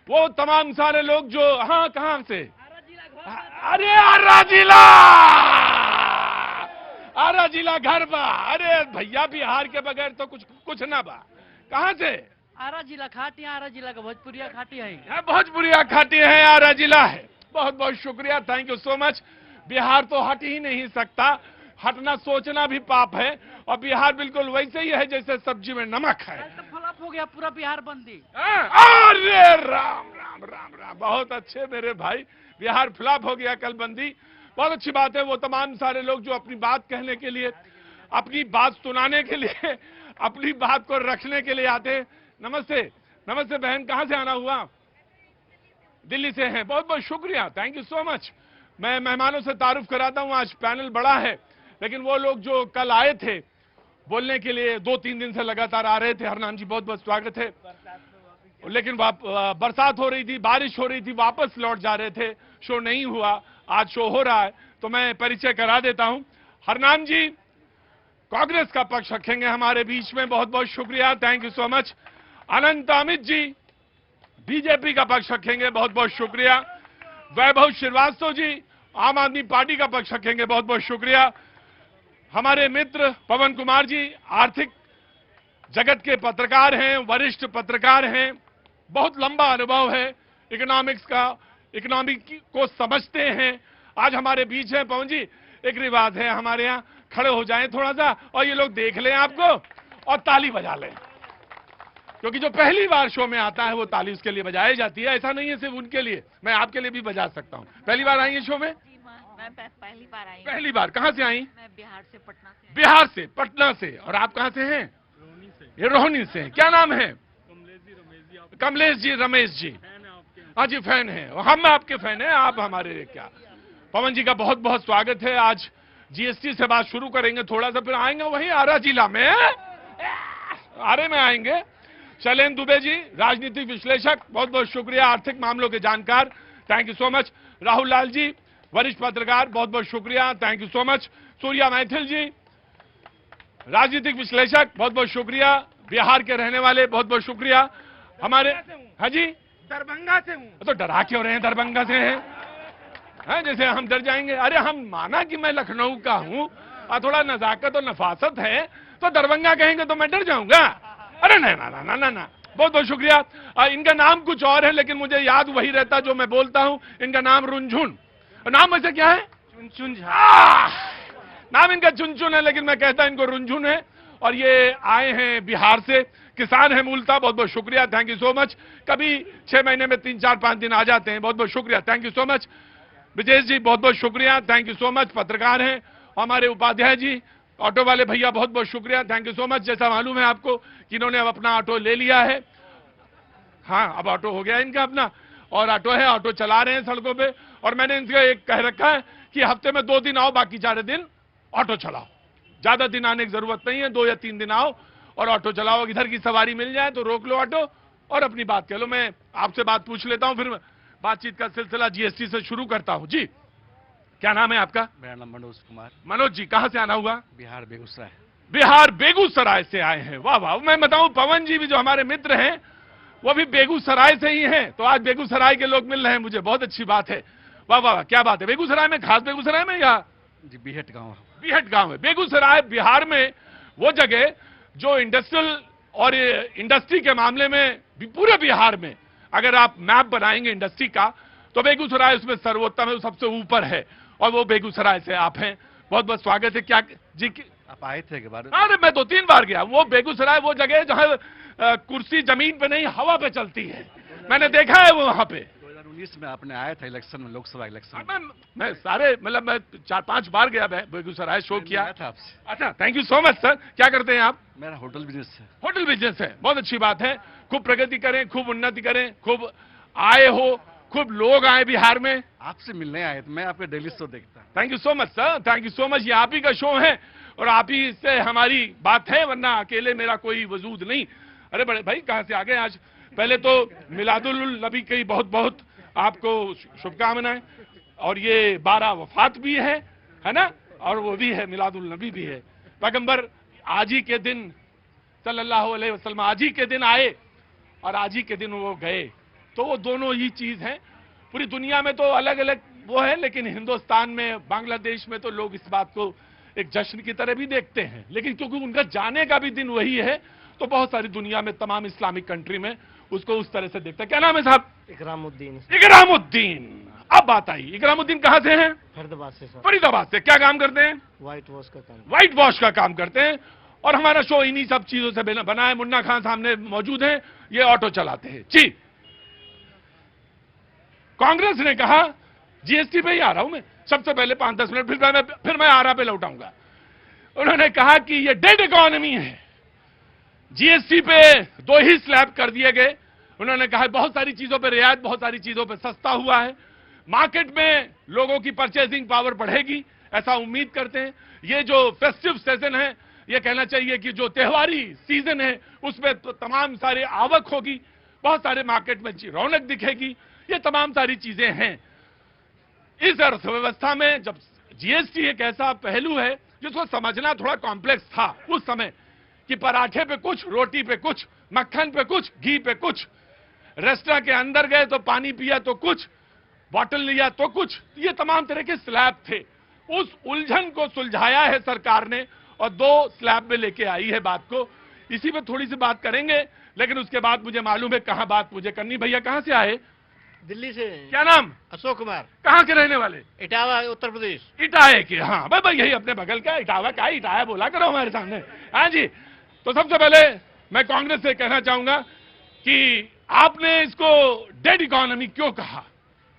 वो तमाम सारे लोग जो, हाँ कहां से, अरे आरा जिला, आरा जिला घर बा। अरे भैया बिहार के बगैर तो कुछ ना बा। कहां से? आरा जिला खाटी, आरा जिला का भोजपुरिया खाटी है। भोजपुरिया खाटी है, आरा जिला है। बहुत बहुत शुक्रिया, thank you so much. Bihar तो हट ही नहीं सकता, हटना सोचना भी पाप है। और बिहार बिल्कुल वैसे ही है जैसे सब्जी में नमक है। तो फ्लॉप हो गया पूरा बिहार बंदी। अरे राम राम राम राम, बहुत अच्छे मेरे भाई, बिहार फ्लॉप हो गया कल बंदी। बहुत अच्छी बात है। वो तमाम सारे लोग जो अपनी बात कहने के लिए, अपनी बात सुनाने के लिए, अपनी बात को रखने के लिए आते हैं। नमस्ते, नमस्ते बहन, कहां से आना हुआ? दिल्ली से हैं, बहुत बहुत शुक्रिया, थैंक यू सो मच। मैं मेहमानों से तारुफ कराता हूं, आज पैनल बड़ा है, लेकिन वो लोग जो कल आए थे बोलने के लिए, 2-3 दिन से लगातार आ रहे थे, हरनाम जी बहुत बहुत स्वागत है। लेकिन बरसात हो रही थी, बारिश हो रही थी, वापस लौट जा रहे थे, शो नहीं हुआ। आज शो हो रहा है, तो मैं परिचय करा देता हूं। हरनाम जी कांग्रेस का पक्ष रखेंगे हमारे बीच में, बहुत बहुत शुक्रिया, thank you so much. Anant Amit ji BJP का पक्ष रखेंगे, बहुत बहुत शुक्रिया। वैभव श्रीवास्तव जी आम आदमी पार्टी का पक्ष रखेंगे, बहुत बहुत शुक्रिया। हमारे मित्र पवन कुमार जी आर्थिक जगत के पत्रकार हैं, वरिष्ठ पत्रकार हैं, बहुत लंबा अनुभव है इकोनॉमिक्स का, इकोनॉमिक को समझते हैं, आज हमारे बीच है। पवन जी, एक रिवाज है हमारे यहाँ, खड़े हो जाएं थोड़ा सा और ये लोग देख लें आपको और ताली बजा लें, क्योंकि जो पहली बार शो में आता है वो ताली उसके लिए बजाई जाती है। ऐसा नहीं है सिर्फ उनके लिए, मैं आपके लिए भी बजा सकता हूँ। पहली बार आई है शो में? मैं पहली बार आई। पहली बार। कहाँ से आई? मैं बिहार से, पटना से। बिहार से, पटना से। और आप कहाँ से हैं? रोहनी से। ये रोहनी से। क्या नाम है? कमलेश जी, रमेश जी। कमलेश जी, रमेश जी। हाँ जी, फैन है हम, आपके फैन हैं आप हमारे। क्या पवन जी का बहुत बहुत स्वागत है। आज जीएसटी से बात शुरू करेंगे थोड़ा सा, फिर आएंगे वहीं आरा जिला में, आरे में आएंगे। शैलेंद्र दुबे जी राजनीतिक विश्लेषक, बहुत बहुत शुक्रिया, आर्थिक मामलों के जानकार, thank you so much. Rahul Lal ji वरिष्ठ पत्रकार, बहुत बहुत शुक्रिया, thank you so much. Surya Maithil ji राजनीतिक विश्लेषक, बहुत बहुत शुक्रिया, बिहार के रहने वाले, बहुत बहुत शुक्रिया। हमारे, हाँ जी, दरभंगा से हूँ। तो डरा क्यों रहे हैं? दरभंगा से हैं, हाँ, जैसे हम डर जाएंगे। अरे हम माना कि मैं लखनऊ का हूँ और थोड़ा नजाकत और नफासत है, तो दरभंगा कहेंगे तो मैं डर जाऊंगा? अरे नहीं, ना ना ना ना, बहुत बहुत शुक्रिया। इनका नाम कुछ और है लेकिन मुझे याद वही रहता जो मैं बोलता हूँ। इनका नाम रुनझुन, नाम वैसे क्या है? चुनचुन झा। नाम इनका चुनचुन है, लेकिन मैं कहता इनको रुनझुन है। और ये आए हैं बिहार से, किसान है मूलतः, बहुत बहुत शुक्रिया, थैंक यू सो मच। कभी 6 महीने में 3-4-5 दिन आ जाते हैं, बहुत बहुत शुक्रिया, thank you so much. Vijesh ji बहुत बहुत शुक्रिया, थैंक यू सो मच, पत्रकार हैं। हमारे उपाध्याय जी ऑटो वाले भैया, बहुत बहुत शुक्रिया, थैंक यू सो मच। जैसा मालूम है आपको कि इन्होंने अब अपना ऑटो ले लिया है, हाँ अब ऑटो हो गया इनका अपना, और ऑटो है, ऑटो चला रहे हैं सड़कों पे। और मैंने इनसे एक कह रखा है कि हफ्ते में 2 दिन आओ, बाकी 4 दिन ऑटो चलाओ। ज्यादा दिन आने की जरूरत नहीं है, 2 या 3 दिन आओ और ऑटो चलाओ। इधर की सवारी मिल जाए तो रोक लो ऑटो और अपनी बात कह लो। मैं आपसे बात पूछ लेता हूं, फिर बातचीत का सिलसिला जीएसटी से शुरू करता हूं। जी, क्या नाम है आपका? मेरा नाम मनोज कुमार। मनोज जी, कहां से आना हुआ? बिहार बेगूसराय। बिहार बेगूसराय से आए हैं, वाह वाह। मैं बताऊं, पवन जी भी जो हमारे मित्र हैं वो भी बेगूसराय से ही हैं, तो आज बेगूसराय के लोग मिल रहे हैं मुझे, बहुत अच्छी बात है, वाह वाह, क्या बात है। बेगूसराय में, खास बेगूसराय में या? जी, बीहट गांव। बीहट गांव है। बेगूसराय बिहार में वो जगह जो इंडस्ट्रियल और इंडस्ट्री के मामले में पूरे बिहार में अगर आप मैप बनाएंगे इंडस्ट्री का, तो बेगूसराय उसमें सर्वोत्तम है, सबसे ऊपर है, और वो बेगूसराय से आप हैं, बहुत बहुत स्वागत है। क्या जी, आप आए थे के बारे? अरे मैं 2-3 बार गया। वो बेगूसराय वो जगह है जहां कुर्सी जमीन पे नहीं हवा पे चलती है, मैंने देखा है वो वहां पे। 2019 में आपने आया था इलेक्शन में, लोकसभा इलेक्शन में। मैं सारे, मतलब मैं 4-5 बार गया बेगूसराय, शो किया था आपसे। अच्छा, thank you so much sir. क्या करते हैं आप? मेरा होटल बिजनेस है। होटल बिजनेस है, बहुत अच्छी बात है। खूब प्रगति करें, खूब उन्नति करें, खूब आए हो, खूब लोग आए बिहार में। आपसे मिलने आए थे, मैं आपके डेली शो देखता हूँ। Thank you so much sir, thank you so much. ये आप ही का शो है और आप ही से हमारी बात है, वरना अकेले मेरा कोई वजूद नहीं। अरे बड़े भाई, कहां से आ गए आज? पहले तो मिलादुल नबी की बहुत बहुत आपको शुभकामनाएं। और ये 12 वफात भी है ना, और वो भी है, मिलादुल नबी भी है। पैगंबर आज ही के दिन सल्लल्लाहु अलैहि वसल्लम आज ही के दिन आए और आज ही के दिन वो गए। तो वो दोनों ही चीज हैं। पूरी दुनिया में तो अलग अलग वो है, लेकिन हिंदुस्तान में, बांग्लादेश में तो लोग इस बात को एक जश्न की तरह भी देखते हैं। लेकिन क्योंकि उनका जाने का भी दिन वही है, तो बहुत सारी दुनिया में, तमाम इस्लामिक कंट्री में उसको उस तरह से देखते हैं। क्या नाम है साहब? इकरामुद्दीन। इकरामुद्दीन। अब बात आई, इकरामुद्दीन कहां से हैं? फरीदाबाद से सर। फरीदाबाद से। क्या काम करते हैं? व्हाइट वॉश का काम। व्हाइट वॉश का काम करते हैं। और हमारा शो इन्हीं सब चीजों से बना है। मुन्ना खान सामने मौजूद हैं, ये ऑटो चलाते हैं जी। कांग्रेस ने कहा, जीएसटी पे ही आ रहा हूं मैं, सबसे पहले 5-10 मिनट, फिर मैं आरा पे लौटाऊंगा। उन्होंने कहा कि ये डेड इकोनॉमी है, जीएसटी पे 2 ही स्लैब कर दिए गए। उन्होंने कहा बहुत सारी चीजों पे रियायत, बहुत सारी चीजों पे सस्ता हुआ है, मार्केट में लोगों की परचेसिंग पावर बढ़ेगी, ऐसा उम्मीद करते हैं। ये जो फेस्टिव सीजन है, ये कहना चाहिए कि जो त्योहारी सीजन है, उसमें तो तमाम सारे आवक होगी, बहुत सारे मार्केट में रौनक दिखेगी, ये तमाम सारी चीजें हैं। इस अर्थव्यवस्था में जब जीएसटी एक ऐसा पहलू है जिसको समझना थोड़ा कॉम्प्लेक्स था उस समय, कि पराठे पे कुछ, रोटी पे कुछ, मक्खन पे कुछ, घी पे कुछ, रेस्टोरेंट के अंदर गए तो पानी पिया तो कुछ, बॉटल लिया तो कुछ, ये तमाम तरह के स्लैब थे। उस उलझन को सुलझाया है सरकार ने और 2 स्लैब में लेके आई है बात को। इसी पे थोड़ी सी बात करेंगे, लेकिन उसके बाद मुझे मालूम है कहां बात मुझे करनी। भैया कहां से आए? दिल्ली से। क्या नाम? अशोक कुमार। कहां के रहने वाले? इटावा, उत्तर प्रदेश। इटाए के। हाँ भाई यही अपने बगल का इटावा का। इटाया बोला करो हमारे सामने। हाँ जी। तो सबसे पहले मैं कांग्रेस से कहना चाहूंगा कि आपने इसको डेड इकोनॉमी क्यों कहा?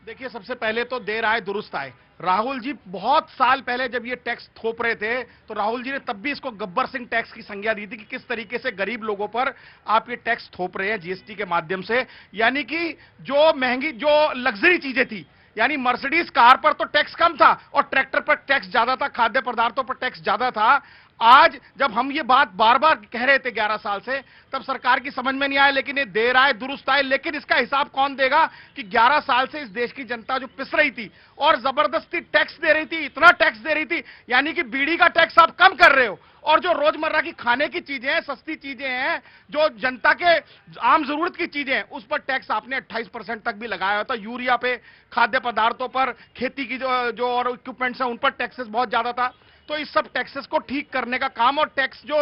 देखिए, सबसे पहले तो देर आए दुरुस्त आए। राहुल जी बहुत साल पहले जब ये टैक्स थोप रहे थे, तो राहुल जी ने तब भी इसको गब्बर सिंह टैक्स की संज्ञा दी थी कि किस तरीके से गरीब लोगों पर आप ये टैक्स थोप रहे हैं जीएसटी के माध्यम से। यानी कि जो महंगी, जो लग्जरी चीजें थी, यानी मर्सिडीज कार पर तो टैक्स कम था और ट्रैक्टर पर टैक्स ज्यादा था, खाद्य पदार्थों पर टैक्स ज्यादा था। आज जब हम ये बात बार बार कह रहे थे 11 साल से, तब सरकार की समझ में नहीं आया, लेकिन ये देर आए दुरुस्त आए। लेकिन इसका हिसाब कौन देगा कि 11 साल से इस देश की जनता जो पिस रही थी और जबरदस्ती टैक्स दे रही थी, इतना टैक्स दे रही थी, यानी कि बीड़ी का टैक्स आप कम कर रहे हो और जो रोजमर्रा की खाने की चीजें हैं, सस्ती चीजें हैं, जो जनता के आम जरूरत की चीजें हैं, उस पर टैक्स आपने 28% तक भी लगाया था। यूरिया पे, खाद्य पदार्थों पर, खेती की जो और इक्विपमेंट्स हैं उन पर टैक्सेस बहुत ज्यादा था। तो इस सब टैक्सेस को ठीक करने का काम, और टैक्स जो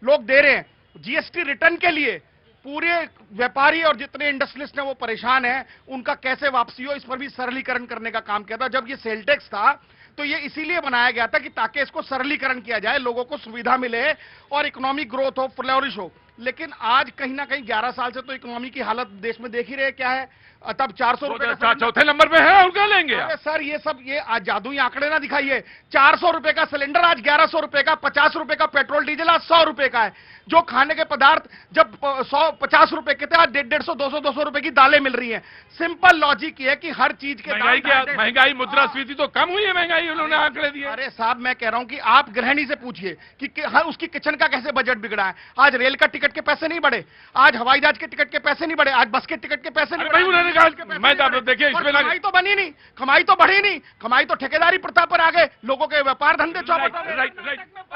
लोग दे रहे हैं जीएसटी रिटर्न के लिए, पूरे व्यापारी और जितने इंडस्ट्रियलिस्ट हैं वो परेशान हैं, उनका कैसे वापसी हो, इस पर भी सरलीकरण करने का काम किया था। जब ये सेल टैक्स था तो ये इसीलिए बनाया गया था कि ताकि इसको सरलीकरण किया जाए, लोगों को सुविधा मिले और इकोनॉमिक ग्रोथ हो, फ्लोरिश हो। लेकिन आज कहीं ना कहीं 11 साल से तो इकोनॉमी की हालत देश में देख ही रहे क्या है। तब 400 रुपए का चौथे नंबर पे है, उनका लेंगे। अरे सर, ये सब ये आज जादुई आंकड़े ना दिखाइए। 400 रुपए का सिलेंडर आज 1100 रुपए का, 50 रुपए का पेट्रोल डीजल आज 100 रुपए का है। जो खाने के पदार्थ जब 150 रुपए के थे, आज 150, 200 रुपए की दालें मिल रही हैं। सिंपल लॉजिक ये है कि हर चीज के महंगाई, मुद्रास्फीति तो कम हुई है, महंगाई उन्होंने आंकड़े दिए। अरे साहब, मैं कह रहा हूं कि आप गृहिणी से पूछिए कि हर उसकी किचन का कैसे बजट बिगड़ा है। आज रेल का टिकट के पैसे नहीं बढ़े, आज हवाई जहाज के टिकट के पैसे नहीं बढ़े, आज बस के टिकट के पैसे नहीं बढ़े। उन्होंने कहा देखिए, इसमें कमाई तो बनी नहीं, कमाई तो बढ़ी नहीं, कमाई तो ठेकेदारी प्रथा पर आ गए, लोगों के व्यापार धंधे चौपट।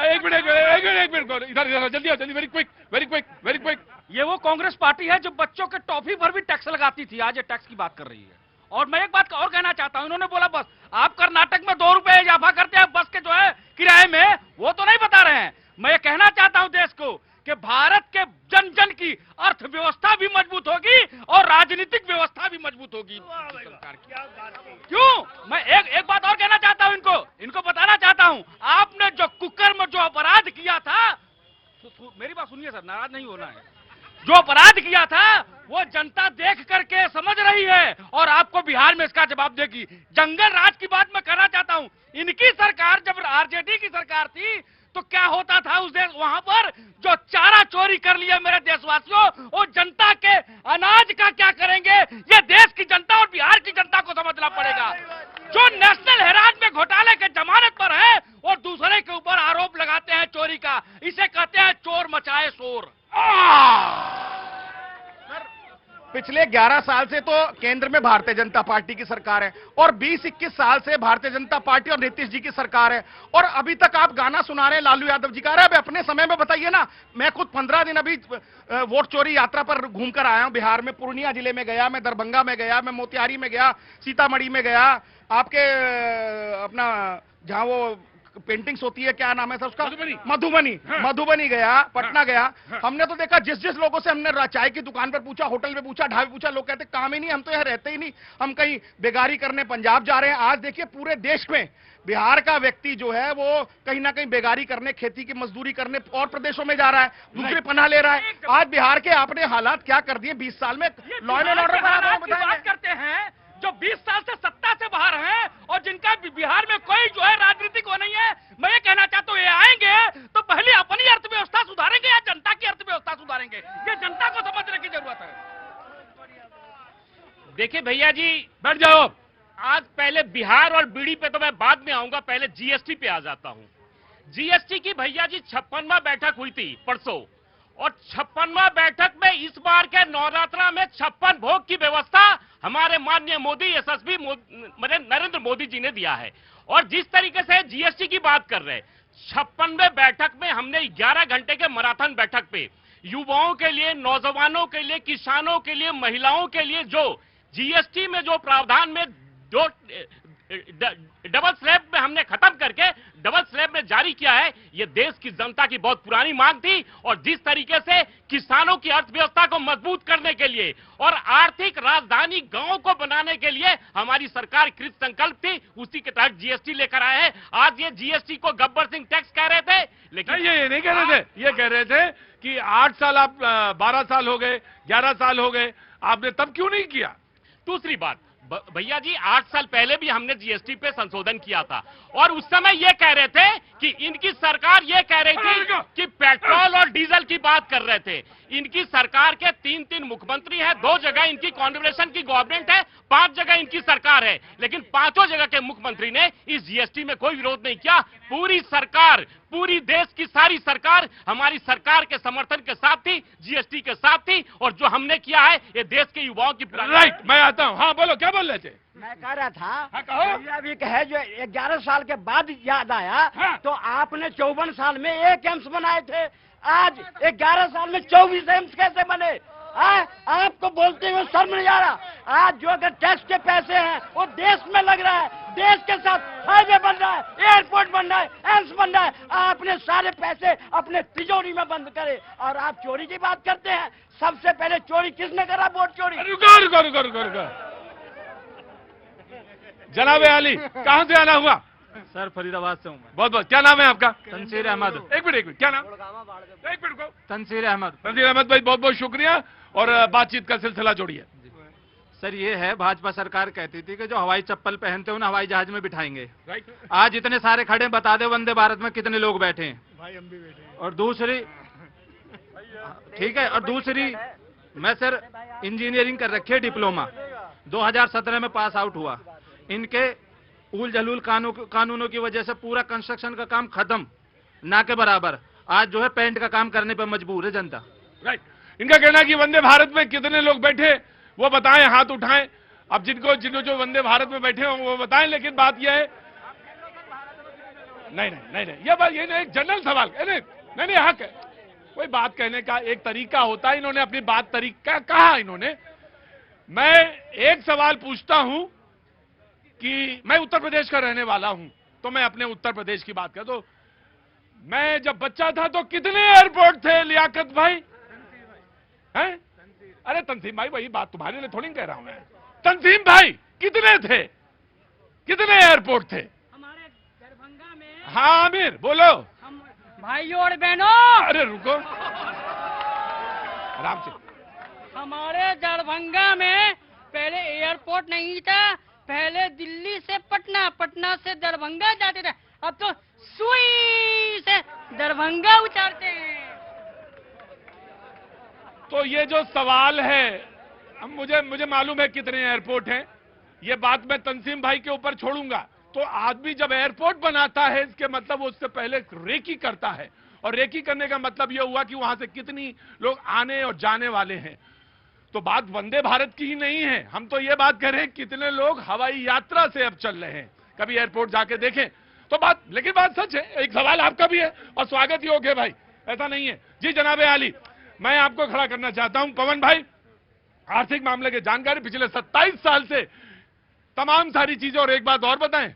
एक मिनट इधर जल्दी आओ, जल्दी, वेरी क्विक। ये वो कांग्रेस पार्टी है जो बच्चों के टॉफी पर भी टैक्स लगाती थी, आज ये टैक्स की बात कर रही है। और मैं एक बात और कहना चाहता हूं, इन्होंने बोला बस, आप कर्नाटक में 2 रुपए इजाफा करते हैं बस के जो है किराए में, वो तो नहीं बता रहे हैं। मैं ये कहना चाहता हूं देश को कि भारत के जन जन की अर्थव्यवस्था भी मजबूत होगी और राजनीतिक व्यवस्था भी मजबूत होगी सरकार की। क्यों? मैं एक बात और कहना चाहता हूं, इनको बताना चाहता हूं, आपने जो कुकर में जो अपराध किया था, मेरी बात सुनिए सर, नाराज नहीं होना है, जो अपराध किया था वो जनता देख करके समझ रही है और आपको बिहार में इसका जवाब देगी। जंगल राज की बात मैं करना चाहता हूं, इनकी सरकार जब आरजेडी की सरकार थी तो क्या होता था उस देश, वहां पर जो चारा चोरी कर लिया मेरे देशवासियों, वो जनता के अनाज का क्या करेंगे, ये देश की जनता और बिहार की जनता को समझना पड़ेगा। जो नेशनल हेराल्ड में घोटाले के जमानत पर है और दूसरे के ऊपर आरोप लगाते हैं चोरी का, इसे कहते हैं चोर मचाए शोर। पिछले पिछले 11 साल से तो केंद्र में भारतीय जनता पार्टी की सरकार है और 20-21 साल से भारतीय जनता पार्टी और नीतीश जी की सरकार है, और अभी तक आप गाना सुना रहे हैं लालू यादव जी का। अरे अपने समय में बताइए ना। मैं खुद 15 दिन अभी वोट चोरी यात्रा पर घूमकर आया हूं बिहार में। पूर्णिया जिले में गया, मैं दरभंगा में गया, मैं मोतिहारी में गया, सीतामढ़ी में गया, आपके अपना जहां वो पेंटिंग्स होती है, क्या नाम है सर उसका, मधुबनी। हाँ। मधुबनी गया, पटना गया। हाँ। हमने तो देखा जिस जिस लोगों से हमने चाय की दुकान पर पूछा, होटल पे पूछा, ढाबे पूछा, लोग कहते काम ही नहीं, हम तो यहाँ रहते ही नहीं, हम कहीं बेगारी करने पंजाब जा रहे हैं। आज देखिए पूरे देश में बिहार का व्यक्ति जो है वो कहीं ना कहीं बेगारी करने, खेती की मजदूरी करने और प्रदेशों में जा रहा है, दूसरे पनाह ले रहा है। आज बिहार के आपने हालात क्या कर दिए 20 साल में। लॉ एंड ऑर्डर बात करते हैं जो 20 साल से सत्ता से बाहर हैं और जिनका बिहार में कोई जो है राजनीतिक वो नहीं है। मैं ये कहना चाहता हूँ, ये आएंगे तो पहले अपनी अर्थव्यवस्था सुधारेंगे या जनता की अर्थव्यवस्था सुधारेंगे, ये जनता को समझने की जरूरत है। देखिए भैया जी, बैठ जाओ। आज पहले बिहार और बीड़ी पे तो मैं बाद में आऊंगा, पहले जीएसटी पे आ जाता हूं। जीएसटी की भैया जी 56वां बैठक हुई थी परसों, और 56वां बैठक में इस बार के नवरात्रा में 56 भोग की व्यवस्था हमारे माननीय मोदी यशस्वी नरेंद्र मोदी जी ने दिया है। और जिस तरीके से जीएसटी की बात कर रहे हैं, 56वें बैठक में हमने 11 घंटे के मैराथन बैठक पे युवाओं के लिए, नौजवानों के लिए, किसानों के लिए, महिलाओं के लिए जो जीएसटी में जो प्रावधान में जो डबल स्लैब में हमने खत्म करके डबल स्लैब में जारी किया है, यह देश की जनता की बहुत पुरानी मांग थी। और जिस तरीके से किसानों की अर्थव्यवस्था को मजबूत करने के लिए और आर्थिक राजधानी गांव को बनाने के लिए हमारी सरकार कृत संकल्प थी, उसी के तहत जीएसटी लेकर आए हैं। आज ये जीएसटी को गब्बर सिंह टैक्स कह रहे थे, लेकिन ये नहीं कह रहे थे, ये कह रहे थे कि 8 साल, आप 12 साल हो गए, 11 साल हो गए, आपने तब क्यों नहीं किया। दूसरी बात भैया जी, 8 साल पहले भी हमने जीएसटी पे संशोधन किया था और उस समय ये कह रहे थे कि इनकी सरकार ये कह रही थी कि पेट्रोल और डीजल की बात कर रहे थे। इनकी सरकार के 3 मुख्यमंत्री हैं, 2 जगह इनकी कॉन्फेडरेशन की गवर्नमेंट है, 5 जगह इनकी सरकार है, लेकिन 5 जगह के मुख्यमंत्री ने इस जीएसटी में कोई विरोध नहीं किया। पूरी सरकार, पूरी देश की सारी सरकार हमारी सरकार के समर्थन के साथ थी, जीएसटी के साथ थी, और जो हमने किया है ये देश के युवाओं की। राइट, मैं आता हूँ। हाँ बोलो, क्या बोल रहे थे। मैं कह रहा था, हाँ, कहो। अभी कहे जो 11 साल के बाद याद आया। हाँ। तो आपने 54 साल में 1 एम्स बनाए थे, आज 11 साल में 24 एम्स कैसे बने। आपको बोलते हुए शर्म नहीं आ रहा। आज जो अगर टैक्स के पैसे हैं वो देश में लग रहा है, देश के साथ हाईवे बन रहा है, एयरपोर्ट बन रहा है, एम्स बन रहा है। आपने सारे पैसे अपने तिजोरी में बंद करे और आप चोरी की बात करते हैं। सबसे पहले चोरी किसने करा, वोट चोरी। रुको रुको रुको रुको रुको, जनाब आली कहां से आना हुआ। सर फरीदाबाद से हूँ मैं। बहुत बहुत, क्या नाम है आपका। तनसीर अहमद। एक मिनट, क्या नाम। एक मिनट रुको। तनसीर अहमद। तनसीर अहमद भाई, बहुत बहुत शुक्रिया, और बातचीत का सिलसिला जोड़िए। सर ये है, भाजपा सरकार कहती थी कि जो हवाई चप्पल पहनते हो ना हवाई जहाज में बिठाएंगे। राइट। आज इतने सारे खड़े, बता दे वंदे भारत में कितने लोग बैठे हैं। भाई हम भी बैठे हैं। और दूसरी, ठीक है, और दूसरी, मैं सर इंजीनियरिंग कर रखी है, डिप्लोमा 2017 में पास आउट हुआ। इनके उल जलूल कानूनों की वजह से पूरा कंस्ट्रक्शन का काम खत्म, ना के बराबर। आज जो है पेंट का काम करने पर मजबूर है जनता। राइट। इनका कहना है कि वंदे भारत में कितने लोग बैठे वो बताएं, हाथ उठाएं। अब जिनको जो वंदे भारत में बैठे हो वो बताएं, लेकिन बात यह है, नहीं नहीं नहीं नहीं, ये बात ये नहीं, एक जनरल सवाल नहीं नहीं नहीं, हक है। कोई बात कहने का एक तरीका होता है, इन्होंने अपनी बात तरीका कहा। इन्होंने, मैं एक सवाल पूछता हूं कि मैं उत्तर प्रदेश का रहने वाला हूं, तो मैं अपने उत्तर प्रदेश की बात कर, तो मैं जब बच्चा था तो कितने एयरपोर्ट थे लियाकत भाई हैं। अरे तंसीम भाई, वही बात तुम्हारे लिए थोड़ी कह रहा हूं मैं। तंसीम भाई कितने थे, कितने एयरपोर्ट थे हमारे दरभंगा में। हाँ आमिर बोलो। हम भाइयों और बहनों, अरे रुको, आराम से। हमारे दरभंगा में पहले एयरपोर्ट नहीं था, पहले दिल्ली से पटना, पटना से दरभंगा जाते थे, अब तो सुई से दरभंगा उतारते हैं। तो ये जो सवाल है, अब मुझे मालूम है कितने एयरपोर्ट हैं, ये बात मैं तंसीम भाई के ऊपर छोड़ूंगा। तो आदमी जब एयरपोर्ट बनाता है, इसके मतलब वो उससे पहले रेकी करता है, और रेकी करने का मतलब ये हुआ कि वहां से कितनी लोग आने और जाने वाले हैं। तो बात वंदे भारत की ही नहीं है, हम तो ये बात कर रहे हैं कितने लोग हवाई यात्रा से अब चल रहे हैं। कभी एयरपोर्ट जाके देखें तो बात, लेकिन बात सच है। एक सवाल आपका भी है और स्वागत योग्य है भाई, ऐसा नहीं है। जी जनाब आली, मैं आपको खड़ा करना चाहता हूं। पवन भाई, आर्थिक मामले के जानकारी पिछले 27 साल से तमाम सारी चीजें, और एक बात और बताएं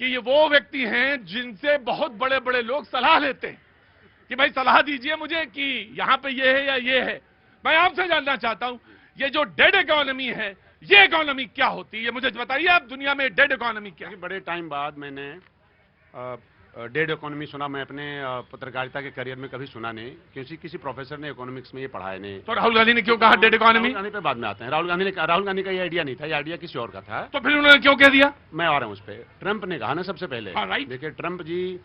कि ये वो व्यक्ति हैं जिनसे बहुत बड़े बड़े लोग सलाह लेते हैं कि भाई सलाह दीजिए मुझे कि यहां पे ये है या ये है। मैं आपसे जानना चाहता हूं, ये जो डेड इकोनॉमी है, ये इकोनॉमी क्या होती है, ये मुझे बताइए आप। दुनिया में डेड इकोनॉमी क्या है? बड़े टाइम बाद मैंने डेड इकोनॉमी सुना। मैं अपने पत्रकारिता के करियर में कभी सुना नहीं, क्योंकि किसी प्रोफेसर ने इकोनॉमिक्स में ये पढ़ाया नहीं। तो राहुल गांधी ने क्यों कहा डेड इकोनॉमी? राहुल गांधी पे बाद में आते हैं। राहुल गांधी का ये आइडिया नहीं था, ये आइडिया किसी और का था। तो फिर उन्होंने क्यों कह दिया? मैं आ रहा हूं उस पर। ट्रंप ने कहा ना सबसे पहले। देखिए ट्रंप जी,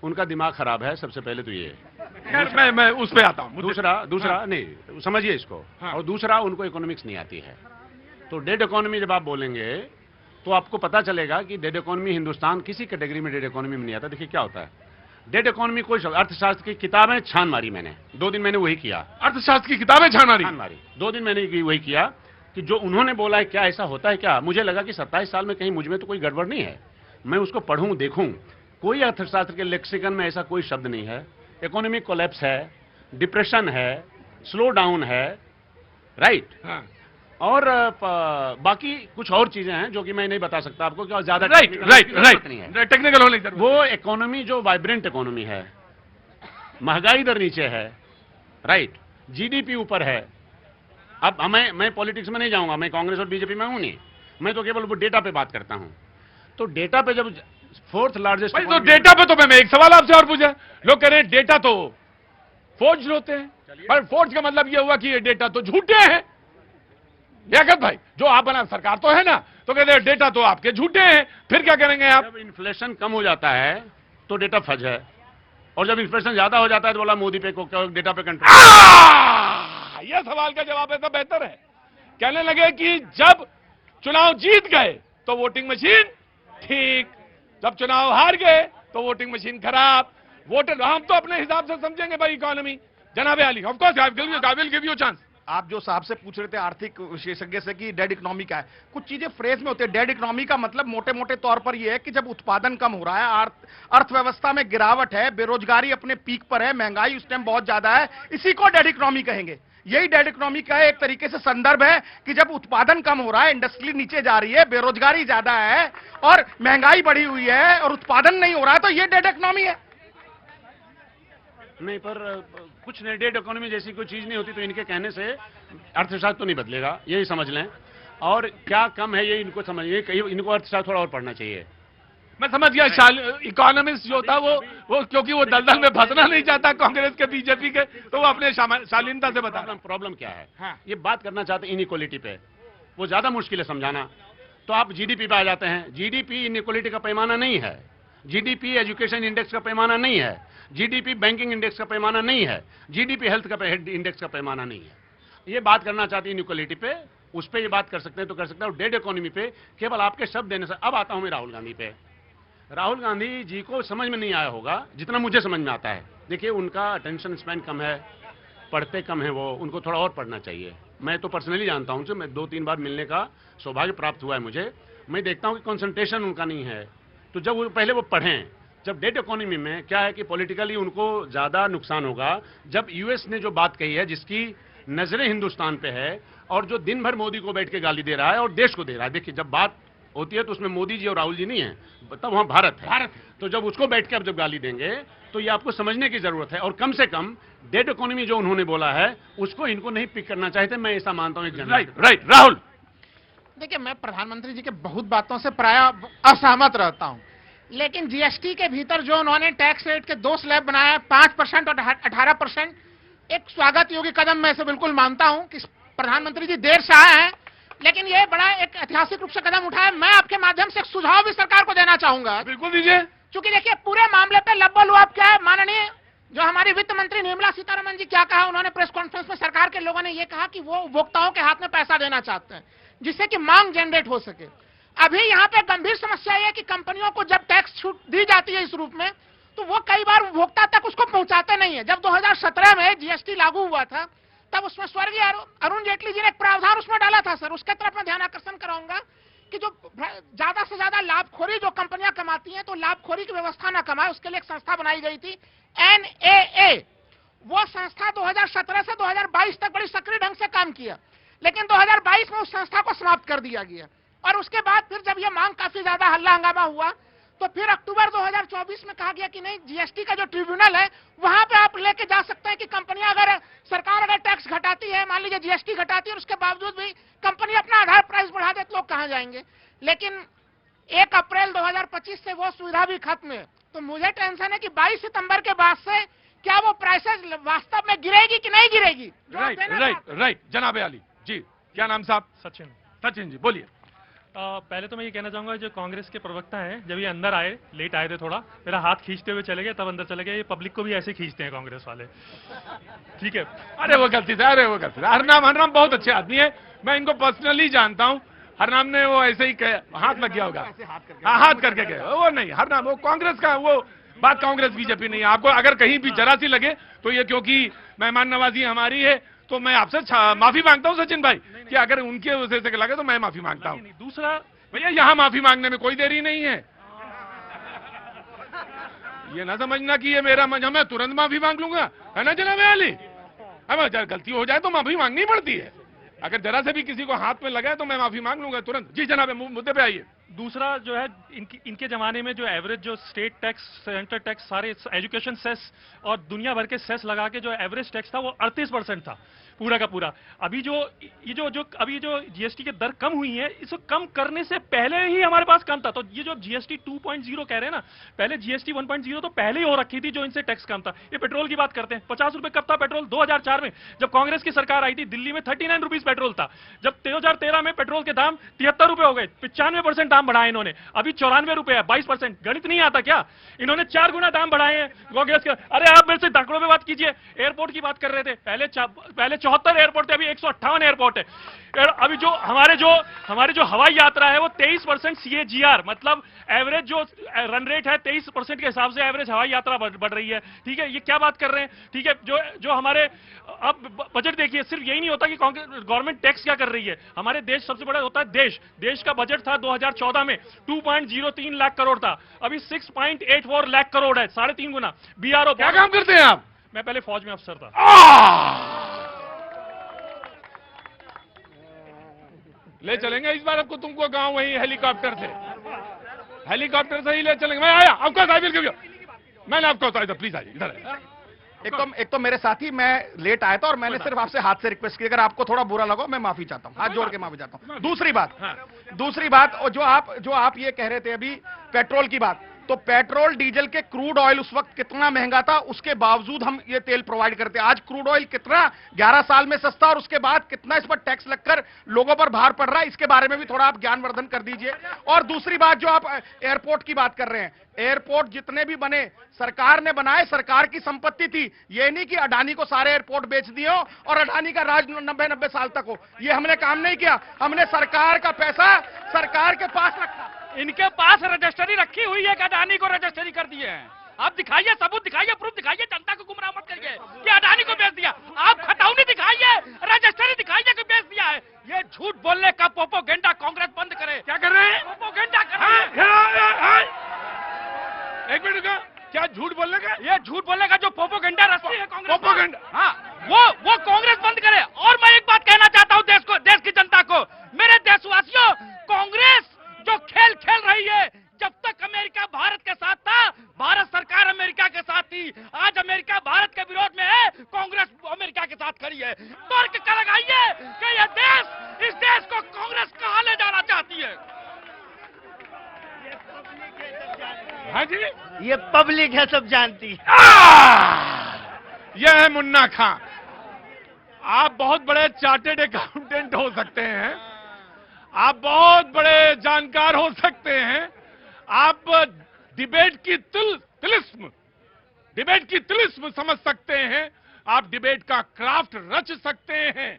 उनका दिमाग खराब है सबसे पहले तो ये। खैर मैं उस पर आता हूं। दूसरा नहीं समझिए इसको। और दूसरा, उनको इकोनॉमिक्स नहीं आती है। तो डेड इकोनॉमी जब आप बोलेंगे तो आपको पता चलेगा कि डेड इकोनॉमी हिंदुस्तान किसी कैटेगरी में डेड इकोनॉमी में नहीं आता। देखिए क्या होता है, डेड इकोनॉमी कोई अर्थशास्त्र की किताबें छान मारी मैंने, 2 दिन मैंने वही किया। अर्थशास्त्र की किताबें छान मारी 2 दिन मैंने वही किया कि जो उन्होंने बोला है क्या ऐसा होता है क्या। मुझे लगा कि 27 साल में कहीं मुझ में तो कोई गड़बड़ नहीं है। मैं उसको पढ़ूं देखूं, कोई अर्थशास्त्र के लेक्सिकन में ऐसा कोई शब्द नहीं है। इकोनॉमिक कोलैप्स है, डिप्रेशन है, स्लो डाउन है, राइट। और बाकी कुछ और चीजें हैं जो कि मैं नहीं बता सकता आपको, क्या ज्यादा टेक्निकल होने की। वो इकोनॉमी जो वाइब्रेंट इकोनॉमी है, महंगाई दर नीचे है, राइट, जीडीपी ऊपर है। अब मैं पॉलिटिक्स में नहीं जाऊंगा, मैं कांग्रेस और बीजेपी में हूं नहीं, मैं तो केवल वो डेटा पे बात करता हूं। तो डेटा पे जब 4th लार्जेस्ट, तो डेटा पे तो मैं एक सवाल आपसे और पूछा, लोग कह रहे हैं डेटा तो फोर्ज होते हैं, पर फोर्ज का मतलब यह हुआ कि ये डेटा तो झूठे हैं। लियाकत भाई, जो आप बना सरकार तो है ना, तो कहते हैं डेटा तो आपके झूठे हैं, फिर क्या करेंगे आप? जब इन्फ्लेशन कम हो जाता है तो डेटा फज है, और जब इन्फ्लेशन ज्यादा हो जाता है तो बोला मोदी पे को डेटा पे कंट्रोल। यह सवाल का जवाब ऐसा बेहतर है। कहने लगे कि जब चुनाव जीत गए तो वोटिंग मशीन ठीक, जब चुनाव हार गए तो वोटिंग मशीन खराब। वोटर हम तो अपने हिसाब से समझेंगे भाई इकोनॉमी। जनाब आली, of course I will give you chance. आप जो साहब से पूछ रहे थे आर्थिक विशेषज्ञ से कि डेड इकोनॉमी क्या है, कुछ चीजें फ्रेज में होती है। डेड इकोनॉमी का मतलब मोटे मोटे तौर पर यह है कि जब उत्पादन कम हो रहा है, अर्थव्यवस्था में गिरावट है, बेरोजगारी अपने पीक पर है, महंगाई उस टाइम बहुत ज्यादा है, इसी को डेड इकोनॉमी कहेंगे। यही डेड इकोनॉमी का एक तरीके से संदर्भ है कि जब उत्पादन कम हो रहा है, इंडस्ट्री नीचे जा रही है, बेरोजगारी ज्यादा है और महंगाई बढ़ी हुई है और उत्पादन नहीं हो रहा है, तो ये डेड इकोनॉमी है। नहीं, पर कुछ नहीं, डेड इकोनॉमी जैसी कोई चीज नहीं होती, तो इनके कहने से अर्थशास्त्र तो नहीं बदलेगा, यही समझ लें। और क्या कम है ये इनको समझिए, इनको अर्थशास्त्र थोड़ा और पढ़ना चाहिए। मैं समझ गया, इकोनॉमिस्ट जो था वो क्योंकि वो दलदल में फंसना नहीं चाहता कांग्रेस के बीजेपी के, तो वो अपने शालीनता से बता। प्रॉब्लम क्या है, ये बात करना चाहते इनइक्वालिटी पे, वो ज्यादा मुश्किल है समझाना। तो आप जीडीपी पे आ जाते हैं। जीडीपी इनइक्वालिटी का पैमाना नहीं है, जीडीपी एजुकेशन इंडेक्स का पैमाना नहीं है, जीडीपी बैंकिंग इंडेक्स का पैमाना नहीं है, जीडीपी हेल्थ का इंडेक्स का पैमाना नहीं है। ये बात करना चाहते हैं इनइक्वालिटी पे, उस पर ये बात कर सकते हैं तो कर सकते हैं। और डेड इकोनॉमी पे केवल आपके शब्द देने से। अब आता हूं मैं राहुल गांधी पे। राहुल गांधी जी को समझ में नहीं आया होगा जितना मुझे समझ में आता है। देखिए, उनका अटेंशन स्पैन कम है, पढ़ते कम है वो, उनको थोड़ा और पढ़ना चाहिए। मैं तो पर्सनली जानता हूं, मैं 2-3 बार मिलने का सौभाग्य प्राप्त हुआ है मुझे। मैं देखता हूं कि कंसंट्रेशन उनका नहीं है। तो जब वो पहले वो पढ़ें, जब डेड इकोनॉमी में क्या है कि पॉलिटिकली उनको ज्यादा नुकसान होगा। जब यूएस ने जो बात कही है, जिसकी नजरें हिंदुस्तान पे है, और जो दिन भर मोदी को बैठ के गाली दे रहा है और देश को दे रहा है। देखिए, जब बात होती है तो उसमें मोदी जी और राहुल जी नहीं है, तब वहां भारत है। तो जब उसको बैठ के अब जब गाली देंगे तो ये आपको समझने की जरूरत है। और कम से कम डेड इकोनॉमी जो उन्होंने बोला है उसको इनको नहीं पिक करना चाहते, मैं ऐसा मानता हूं। राइट राहुल, देखिए, मैं प्रधानमंत्री जी के बहुत बातों से प्राय असहमत रहता हूं, लेकिन जीएसटी के भीतर जो उन्होंने टैक्स रेट के 2 स्लैब बनाया, 5% और 18%, एक स्वागत योग्य कदम मैं इसे बिल्कुल मानता हूं कि प्रधानमंत्री जी देर से आए हैं, लेकिन ये बड़ा एक ऐतिहासिक रूप से कदम उठाया। मैं आपके माध्यम से एक सुझाव भी सरकार को देना चाहूंगा। बिल्कुल दीजिए। क्योंकि देखिए, पूरे मामले पे लब्बा-लुआब क्या है, माननीय जो हमारी वित्त मंत्री निर्मला सीतारमण जी क्या कहा, उन्होंने प्रेस कॉन्फ्रेंस में सरकार के लोगों ने ये कहा कि वो उपभोक्ताओं के हाथ में पैसा देना चाहते हैं जिससे कि मांग जनरेट हो सके। अभी यहाँ पे गंभीर समस्या है कि कंपनियों को जब टैक्स छूट दी जाती है इस रूप में, तो वो कई बार उपभोक्ता तक उसको पहुंचाते नहीं है। जब 2017 में जीएसटी लागू हुआ था तब उसमें स्वर्गीय अरुण जेटली जी ने एक प्रावधान उसमें डाला था सर, उसके तरफ मैं ध्यान आकर्षण कराऊंगा कि जो ज्यादा से ज्यादा लाभखोरी जो कंपनियां कमाती हैं तो लाभखोरी की व्यवस्था ना कमाए, उसके लिए एक संस्था बनाई गई थी NAA। वो संस्था 2017 से 2022 तक बड़ी सक्रिय ढंग से काम किया, लेकिन 2022 में उस संस्था को समाप्त कर दिया गया। और उसके बाद फिर जब यह मांग काफी ज्यादा हल्ला हंगामा हुआ तो फिर अक्टूबर 2024 में कहा गया कि नहीं, जीएसटी का जो ट्रिब्यूनल है वहां पे आप लेके जा सकते हैं कि कंपनियां अगर सरकार अगर टैक्स घटाती है, मान लीजिए जीएसटी घटाती है, उसके बावजूद भी कंपनी अपना आधार प्राइस बढ़ा दे तो लोग कहां जाएंगे। लेकिन 1 अप्रैल 2025 से वो सुविधा भी खत्म है। तो मुझे टेंशन है कि 22 सितंबर के बाद से क्या वो प्राइसेस वास्तव में गिरेगी कि नहीं गिरेगी। राइट जनाब अली जी, क्या नाम साहब? सचिन जी बोलिए। पहले तो मैं ये कहना चाहूंगा, जो कांग्रेस के प्रवक्ता हैं, जब ये अंदर आए, लेट आए थे थोड़ा, मेरा हाथ खींचते हुए चले गए, तब अंदर चले गए। ये पब्लिक को भी ऐसे खींचते हैं कांग्रेस वाले, ठीक है। अरे वो गलती था, अरे वो गलती था। हरनाम बहुत अच्छे आदमी है, मैं इनको पर्सनली जानता हूँ। हरनाम ने वो ऐसे ही हाथ लग गया होगा, हाथ करके गए वो नहीं। हरनाम वो कांग्रेस का, वो बात कांग्रेस बीजेपी नहीं है। आपको अगर कहीं भी जरा सी लगे तो ये क्योंकि मेहमान नवाजी हमारी है तो मैं आपसे माफी मांगता हूं सचिन भाई कि अगर उनके वजह से लगे तो मैं माफी मांगता हूं। दूसरा भैया यहाँ माफी मांगने में कोई देरी नहीं है, ये ना समझना कि ये मेरा मजा मैं तुरंत माफी मांग लूंगा, है ना जनाब अली। अब गलती हो जाए तो माफी मांगनी पड़ती है, अगर जरा से भी किसी को हाथ में लगा है तो मैं माफी मांग लूंगा तुरंत। जी जनाब मुद्दे पे आइए। दूसरा जो है, इनके जमाने में जो एवरेज जो स्टेट टैक्स, सेंटर टैक्स, सारे एजुकेशन सेस और दुनिया भर के सेस लगा के जो एवरेज टैक्स था वो 38% था पूरा का पूरा। अभी जो अभी जो जीएसटी के दर कम हुई है, इसको कम करने से पहले ही हमारे पास कम था। तो ये जो जीएसटी 2.0 कह रहे हैं ना, पहले जीएसटी 1.0 तो पहले ही हो रखी थी जो इनसे टैक्स कम था। ये पेट्रोल की बात करते हैं, 50 रुपए कब था पेट्रोल? 2004 में जब कांग्रेस की सरकार आई थी, दिल्ली में 39 रुपीज पेट्रोल था। जब 2013 में पेट्रोल के दाम 73 रुपए हो गए, 95% दाम बढ़ाए इन्होंने। अभी 94 रुपए है, 22%। गणित नहीं आता क्या? इन्होंने 4 गुना दाम बढ़ाए हैं कांग्रेस के। अरे आप मेरे से दाखलों में बात कीजिए, एयरपोर्ट की बात कर रहे थे, पहले 74 एयरपोर्ट थे, अभी 158 एयरपोर्ट है। अभी जो हमारे जो हवाई यात्रा है वो 23% CAGR, मतलब एवरेज जो रन रेट है 23% के हिसाब से एवरेज हवाई यात्रा बढ़ रही है, ठीक है। ये क्या बात कर रहे हैं, ठीक है। जो हमारे अब बजट देखिए, सिर्फ यही नहीं होता कि गवर्नमेंट टैक्स क्या कर रही है। हमारे देश सबसे बड़ा होता है देश का बजट था 2014 में 2.03 लाख करोड़ था, अभी 6.84 लाख करोड़ है, 3.5 गुना। BRO क्या काम करते हैं आप? मैं पहले फौज में अफसर था। ले चलेंगे इस बार आपको, तुमको गांव वही हेलीकॉप्टर से ही ले चलेंगे। मैं आया आपको साहिब, मैंने आपको प्लीज आइए इधर। एक तो मेरे साथी, मैं लेट आया था और मैंने सिर्फ आपसे हाथ से रिक्वेस्ट की, अगर आपको थोड़ा बुरा लगा मैं माफी चाहता हूं, हाथ जोड़ के माफी चाहता हूं। दूसरी बात और जो आप ये कह रहे थे अभी पेट्रोल की बात, तो पेट्रोल डीजल के क्रूड ऑयल उस वक्त कितना महंगा था, उसके बावजूद हम ये तेल प्रोवाइड करते हैं। आज क्रूड ऑयल कितना 11 साल में सस्ता, और उसके बाद कितना इस पर टैक्स लगकर लोगों पर भार पड़ रहा है, इसके बारे में भी थोड़ा आप ज्ञानवर्धन कर दीजिए। और दूसरी बात, जो आप एयरपोर्ट की बात कर रहे हैं, एयरपोर्ट जितने भी बने सरकार ने बनाए, सरकार की संपत्ति थी। ये नहीं कि अडानी को सारे एयरपोर्ट बेच दिए हो और अडानी का राज 90 साल तक हो, ये हमने काम नहीं किया। हमने सरकार का पैसा सरकार के पास रखा। इनके पास रजिस्ट्री रखी हुई है कि अडानी को रजिस्ट्री कर दिए हैं। आप दिखाइए, सबूत दिखाइए, प्रूफ दिखाइए, जनता को गुमराह मत करिए कि अडानी को बेच दिया। आप खतौनी दिखाइए, रजिस्ट्री दिखाइए कि बेच दिया है। ये झूठ बोलने का प्रोपोगेंडा कांग्रेस बंद करे। क्या कर रहे हैं? प्रोपोगेंडा कर रहे हैं। एक मिनट का, क्या झूठ बोलने का? ये झूठ बोलने का जो प्रोपोगेंडा रस्सी है कांग्रेस, प्रोपोगेंडा, हाँ, वो कांग्रेस बंद करे। और मैं एक बात कहना चाहता हूँ देश की जनता को, मेरे देशवासियों, कांग्रेस जो खेल खेल रही है, जब तक अमेरिका भारत के साथ था, भारत सरकार अमेरिका के साथ थी। आज अमेरिका भारत के विरोध में है, कांग्रेस अमेरिका के साथ खड़ी है। तर्क कर लगाइए कि इस देश को कांग्रेस कहां ले जाना चाहती है। हाँ जी, ये पब्लिक है, सब जानती है। यह है मुन्ना खां। आप बहुत बड़े चार्टेड अकाउंटेंट हो सकते हैं, आप बहुत बड़े जानकार हो सकते हैं, आप डिबेट की तिलिस्म समझ सकते हैं, आप डिबेट का क्राफ्ट रच सकते हैं,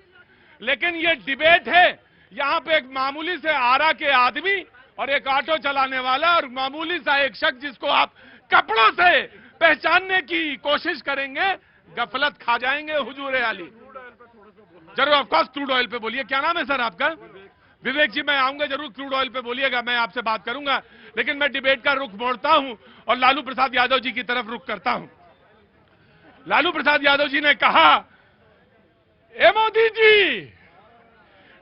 लेकिन ये डिबेट है, यहां पे एक मामूली से आरा के आदमी और एक ऑटो चलाने वाला और मामूली सा एक शख्स जिसको आप कपड़ों से पहचानने की कोशिश करेंगे, गफलत खा जाएंगे। हुजूर आली जरूर ऑफकोर्स क्रूड ऑयल पे बोलिए। क्या नाम है सर आपका? विवेक जी, मैं आऊंगा जरूर, क्रूड ऑयल पे बोलिएगा, मैं आपसे बात करूंगा। लेकिन मैं डिबेट का रुख मोड़ता हूं और लालू प्रसाद यादव जी की तरफ रुख करता हूं। लालू प्रसाद यादव जी ने कहा, ए मोदी जी,